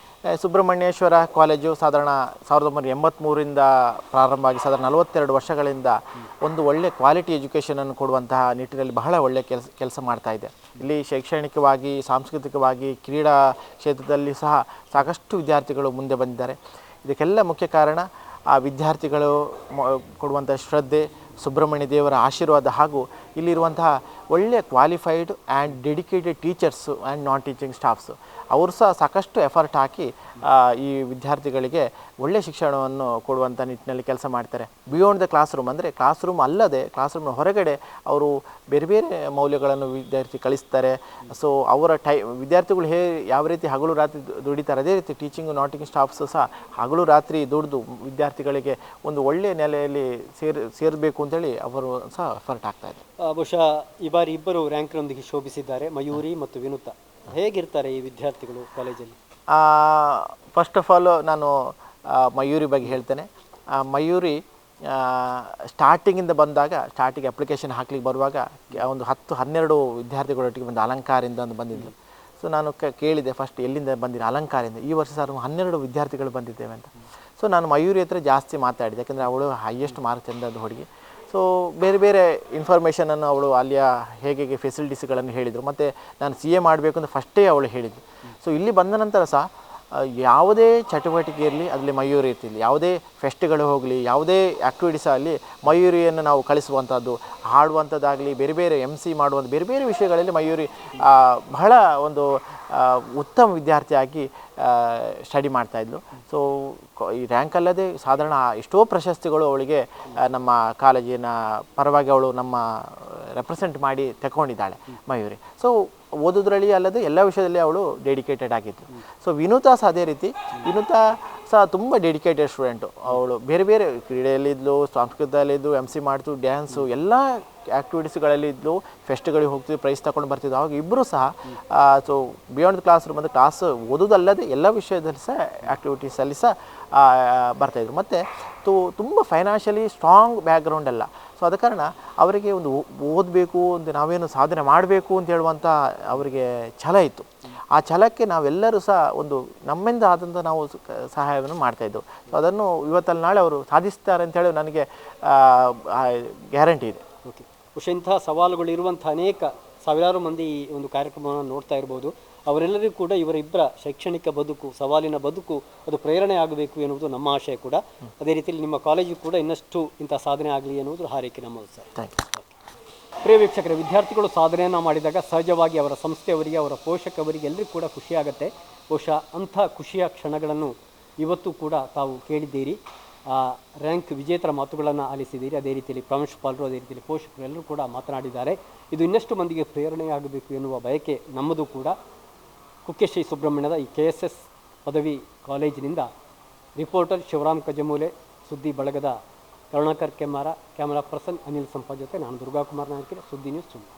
ಸುಬ್ರಹ್ಮಣ್ಯೇಶ್ವರ ಕಾಲೇಜು ಸಾಧಾರಣ 1983ರಿಂದ ಪ್ರಾರಂಭ ಆಗಿ ಸಾಧಾರಣ 42 ವರ್ಷಗಳಿಂದ ಒಂದು ಒಳ್ಳೆ ಕ್ವಾಲಿಟಿ ಎಜುಕೇಷನನ್ನು ಕೊಡುವಂತಹ ನಿಟ್ಟಿನಲ್ಲಿ ಬಹಳ ಒಳ್ಳೆಯ ಕೆಲಸ ಮಾಡ್ತಾ ಇದೆ. ಇಲ್ಲಿ ಶೈಕ್ಷಣಿಕವಾಗಿ, ಸಾಂಸ್ಕೃತಿಕವಾಗಿ, ಕ್ರೀಡಾ ಕ್ಷೇತ್ರದಲ್ಲಿ ಸಹ ಸಾಕಷ್ಟು ವಿದ್ಯಾರ್ಥಿಗಳು ಮುಂದೆ ಬಂದಿದ್ದಾರೆ. ಇದಕ್ಕೆಲ್ಲ ಮುಖ್ಯ ಕಾರಣ ಆ ವಿದ್ಯಾರ್ಥಿಗಳು ಕೊಡುವಂಥ ಶ್ರದ್ಧೆ, ಸುಬ್ರಹ್ಮಣ್ಯ ದೇವರ ಆಶೀರ್ವಾದ ಹಾಗೂ ಇಲ್ಲಿರುವಂತಹ ಒಳ್ಳೆಯ qualified and dedicated teachers and non teaching staffs ಅವರು ಸಹ ಸಾಕಷ್ಟು ಎಫರ್ಟ್ ಹಾಕಿ ಈ ವಿದ್ಯಾರ್ಥಿಗಳಿಗೆ ಒಳ್ಳೆಯ ಶಿಕ್ಷಣವನ್ನು ಕೊಡುವಂಥ ನಿಟ್ಟಿನಲ್ಲಿ ಕೆಲಸ ಮಾಡ್ತಾರೆ. ಬಿಯಾಂಡ್ ದ ಕ್ಲಾಸ್ ರೂಮ್ ಅಂದರೆ ಕ್ಲಾಸ್ ರೂಮ್ ಅಲ್ಲದೆ ಕ್ಲಾಸ್ ರೂಮ್ನ ಹೊರಗಡೆ ಅವರು ಬೇರೆ ಬೇರೆ ಮೌಲ್ಯಗಳನ್ನು ವಿದ್ಯಾರ್ಥಿ ಕಲಿಸ್ತಾರೆ. ಸೊ ಅವರ ವಿದ್ಯಾರ್ಥಿಗಳು ಯಾವ ರೀತಿ ಹಗಲು ರಾತ್ರಿ ದುಡಿತಾರೆ, ಅದೇ ರೀತಿ ಟೀಚಿಂಗ್ ನಾನ್ ಟೀಚಿಂಗ್ ಸ್ಟಾಫ್ಸು ಸಹ ಹಗಲು ರಾತ್ರಿ ದುಡಿದು ವಿದ್ಯಾರ್ಥಿಗಳಿಗೆ ಒಂದು ಒಳ್ಳೆಯ ನೆಲೆಯಲ್ಲಿ ಸೇರಬೇಕು ಅಂತೇಳಿ ಅವರು ಸಹ ಎಫರ್ಟ್ ಆಗ್ತಾಯಿದ್ದಾರೆ. ಬಹುಶಃ ಈ ಬಾರಿ ಇಬ್ಬರು ರ್ಯಾಂಕ್ನೊಂದಿಗೆ ಶೋಭಿಸಿದ್ದಾರೆ, ಮಯೂರಿ ಮತ್ತು ವಿನುತಾ. ಹೇಗಿರ್ತಾರೆ ಈ ವಿದ್ಯಾರ್ಥಿಗಳು ಕಾಲೇಜಲ್ಲಿ? ಫಸ್ಟ್ ಆಫ್ ಆಲ್ ನಾನು ಮಯೂರಿ ಬಗ್ಗೆ ಹೇಳ್ತೇನೆ. ಮಯೂರಿ ಸ್ಟಾರ್ಟಿಂಗಿಂದ ಬಂದಾಗ, ಸ್ಟಾರ್ಟಿಂಗ್ ಅಪ್ಲಿಕೇಶನ್ ಹಾಕ್ಲಿಕ್ಕೆ ಬರುವಾಗ ಒಂದು 10-12 ವಿದ್ಯಾರ್ಥಿಗಳೊಟ್ಟಿಗೆ ಒಂದು ಅಲಂಕಾರದಿಂದ ಒಂದು ಬಂದಿದ್ದರು. ಸೊ ನಾನು ಕೇಳಿದೆ ಫಸ್ಟ್ ಎಲ್ಲಿಂದ ಬಂದಿರೋ, ಅಲಂಕಾರದಿಂದ. ಈ ವರ್ಷ ಸರ್ 12 ವಿದ್ಯಾರ್ಥಿಗಳು ಬಂದಿದ್ದೇವೆ ಅಂತ. ಸೊ ನಾನು ಮಯೂರಿ ಹತ್ರ ಜಾಸ್ತಿ ಮಾತಾಡಿದೆ, ಯಾಕೆಂದರೆ ಅವಳು ಹೈಯೆಸ್ಟ್ ಮಾರ್ಕ್ಸ್ ತಂದದ್ದು ಹುಡುಗಿ. ಸೊ ಬೇರೆ ಬೇರೆ ಇನ್ಫಾರ್ಮೇಷನನ್ನು ಅವಳು ಅಲ್ಲಿಯ ಹೇಗೆ ಫೆಸಿಲಿಟೀಸ್ಗಳನ್ನು ಹೇಳಿದರು. ಮತ್ತು ನಾನು CA ಮಾಡಬೇಕು ಅಂತ ಫಸ್ಟೇ ಅವಳು ಹೇಳಿದ್ದು. ಸೊ ಇಲ್ಲಿ ಬಂದ ನಂತರ ಸಹ ಯಾವುದೇ ಚಟುವಟಿಕೆ ಇರಲಿ ಅದರಲ್ಲಿ ಮಯೂರಿ ಇರ್ತಿಲ್ಲ. ಯಾವುದೇ ಫೆಸ್ಟ್ಗಳು ಹೋಗಲಿ, ಯಾವುದೇ ಆ್ಯಕ್ಟಿವಿಟೀಸ್ ಆಗಲಿ ಮಯೂರಿಯನ್ನು ನಾವು ಕಳಿಸುವಂಥದ್ದು, ಹಾಡುವಂಥದ್ದಾಗಲಿ, ಬೇರೆ ಬೇರೆ MC ಮಾಡುವಂಥ ಬೇರೆ ಬೇರೆ ವಿಷಯಗಳಲ್ಲಿ ಮಯೂರಿ ಬಹಳ ಒಂದು ಉತ್ತಮ ವಿದ್ಯಾರ್ಥಿಯಾಗಿ ಸ್ಟಡಿ ಮಾಡ್ತಾಯಿದ್ಲು. ಸೊ ಈ ರ್ಯಾಂಕ್ ಅಲ್ಲದೆ ಸಾಧಾರಣ ಎಷ್ಟೋ ಪ್ರಶಸ್ತಿಗಳು ಅವಳಿಗೆ ನಮ್ಮ ಕಾಲೇಜಿನ ಪರವಾಗಿ ಅವಳು ನಮ್ಮ ರೆಪ್ರೆಸೆಂಟ್ ಮಾಡಿ ತಗೊಂಡಿದ್ದಾಳೆ ಮಯೂರಿ. ಸೊ ಓದೋದ್ರಲ್ಲಿ ಅಲ್ಲದೆ ಎಲ್ಲ ವಿಷಯದಲ್ಲಿ ಅವಳು ಡೆಡಿಕೇಟೆಡ್ ಆಗಿತ್ತು. ಸೊ ವಿನುತಾ ಸಹ ಅದೇ ರೀತಿ. ವಿನುತಾ ಸಹ ತುಂಬ ಡೆಡಿಕೇಟೆಡ್ ಸ್ಟೂಡೆಂಟು. ಅವಳು ಬೇರೆ ಬೇರೆ ಕ್ರೀಡೆಯಲ್ಲಿದ್ಲು, ಸಂಸ್ಕೃತದಲ್ಲಿದ್ದು, MC ಮಾಡ್ತು, ಡ್ಯಾನ್ಸು, ಎಲ್ಲ ಆ್ಯಕ್ಟಿವಿಟೀಸ್ಗಳಲ್ಲಿದ್ದು, ಫೆಸ್ಟ್ಗಳಿಗೆ ಹೋಗ್ತಿದ್ವಿ, ಪ್ರೈಸ್ ತಗೊಂಡು ಬರ್ತಿದ್ವು. ಆವಾಗ ಇಬ್ಬರು ಸಹ so beyond the class room ಅಂದರೆ ಕ್ಲಾಸ್ ಓದೋದಲ್ಲದೆ ಎಲ್ಲ ವಿಷಯದಲ್ಲಿ ಸಹ ಆ್ಯಕ್ಟಿವಿಟೀಸಲ್ಲಿ ಸಹ ಬರ್ತಾಯಿದ್ರು. ಮತ್ತು ತುಂಬ ಫೈನಾನ್ಷಿಯಲಿ ಸ್ಟ್ರಾಂಗ್ ಬ್ಯಾಕ್ಗ್ರೌಂಡ್ ಎಲ್ಲ. ಸೊ ಆದ ಕಾರಣ ಅವರಿಗೆ ಒಂದು ಓದಬೇಕು ಅಂತ, ನಾವೇನು ಸಾಧನೆ ಮಾಡಬೇಕು ಅಂತ ಹೇಳುವಂಥ ಅವರಿಗೆ ಛಲ ಇತ್ತು. ಆ ಛಲಕ್ಕೆ ನಾವೆಲ್ಲರೂ ಸಹ ಒಂದು ನಮ್ಮಿಂದ ಆದಂಥ ನಾವು ಸಹಾಯವನ್ನು ಮಾಡ್ತಾಯಿದ್ದೆವು. ಸೊ ಅದನ್ನು ಇವತ್ತಲ್ಲಿ ನಾಳೆ ಅವರು ಸಾಧಿಸ್ತಾರೆ ಅಂತೇಳಿ ನನಗೆ ಗ್ಯಾರಂಟಿ ಇದೆ. ಓಕೆ, ಬಹುಶಃ ಇಂತಹ ಸವಾಲುಗಳು ಇರುವಂಥ ಅನೇಕ ಸಾವಿರಾರು ಮಂದಿ ಈ ಒಂದು ಕಾರ್ಯಕ್ರಮವನ್ನು ನೋಡ್ತಾ ಇರ್ಬೋದು. ಅವರೆಲ್ಲರಿಗೂ ಕೂಡ ಇವರಿಬ್ಬರ ಶೈಕ್ಷಣಿಕ ಬದುಕು, ಸವಾಲಿನ ಬದುಕು ಅದು ಪ್ರೇರಣೆ ಆಗಬೇಕು ಎನ್ನುವುದು ನಮ್ಮ ಆಶಯ ಕೂಡ. ಅದೇ ರೀತಿಯಲ್ಲಿ ನಿಮ್ಮ ಕಾಲೇಜು ಕೂಡ ಇನ್ನಷ್ಟು ಇಂಥ ಸಾಧನೆ ಆಗಲಿ ಎನ್ನುವುದು ಹಾರೈಕೆ ನಮ್ಮದು ಸರ್. Thank you. ಪ್ರಿಯ ವೀಕ್ಷಕರೇ, ವಿದ್ಯಾರ್ಥಿಗಳು ಸಾಧನೆಯನ್ನು ಮಾಡಿದಾಗ ಸಹಜವಾಗಿ ಅವರ ಸಂಸ್ಥೆಯವರಿಗೆ, ಅವರ ಪೋಷಕವರಿಗೆ ಎಲ್ಲರಿಗೂ ಕೂಡ ಖುಷಿಯಾಗುತ್ತೆ. ಬಹುಶಃ ಅಂಥ ಖುಷಿಯ ಕ್ಷಣಗಳನ್ನು ಇವತ್ತು ಕೂಡ ತಾವು ಕೇಳಿದ್ದೀರಿ. ರ್ಯಾಂಕ್ ವಿಜೇತರ ಮಾತುಗಳನ್ನು ಆಲಿಸಿದ್ದೀರಿ. ಅದೇ ರೀತಿಯಲ್ಲಿ ಪ್ರಾಂಶುಪಾಲರು, ಅದೇ ರೀತಿಯಲ್ಲಿ ಪೋಷಕರು ಎಲ್ಲರೂ ಕೂಡ ಮಾತನಾಡಿದ್ದಾರೆ. ಇದು ಇನ್ನಷ್ಟು ಮಂದಿಗೆ ಪ್ರೇರಣೆಯಾಗಬೇಕು ಎನ್ನುವ ಬಯಕೆ ನಮ್ಮದು ಕೂಡ. ಕುಕ್ಕೆ ಶ್ರೀ ಸುಬ್ರಹ್ಮಣ್ಯದ ಈ KSS ಪದವಿ ಕಾಲೇಜಿನಿಂದ ರಿಪೋರ್ಟರ್ ಶಿವರಾಮ್ ಕಜಮೂಲೆ, ಸುದ್ದಿ ಬಳಗದ ಕರುಣಾಕರ್ ಕೆಮ್ಮಾರ, ಕ್ಯಾಮರಾ ಪರ್ಸನ್ ಅನಿಲ್ ಸಂಪಾ ಜೊತೆ ನಾನು ದುರ್ಗಾಕುಮಾರ್ ನಾಯಕರ, ಸುದ್ದಿ ನ್ಯೂಸ್ ಸುಳ್ಳು.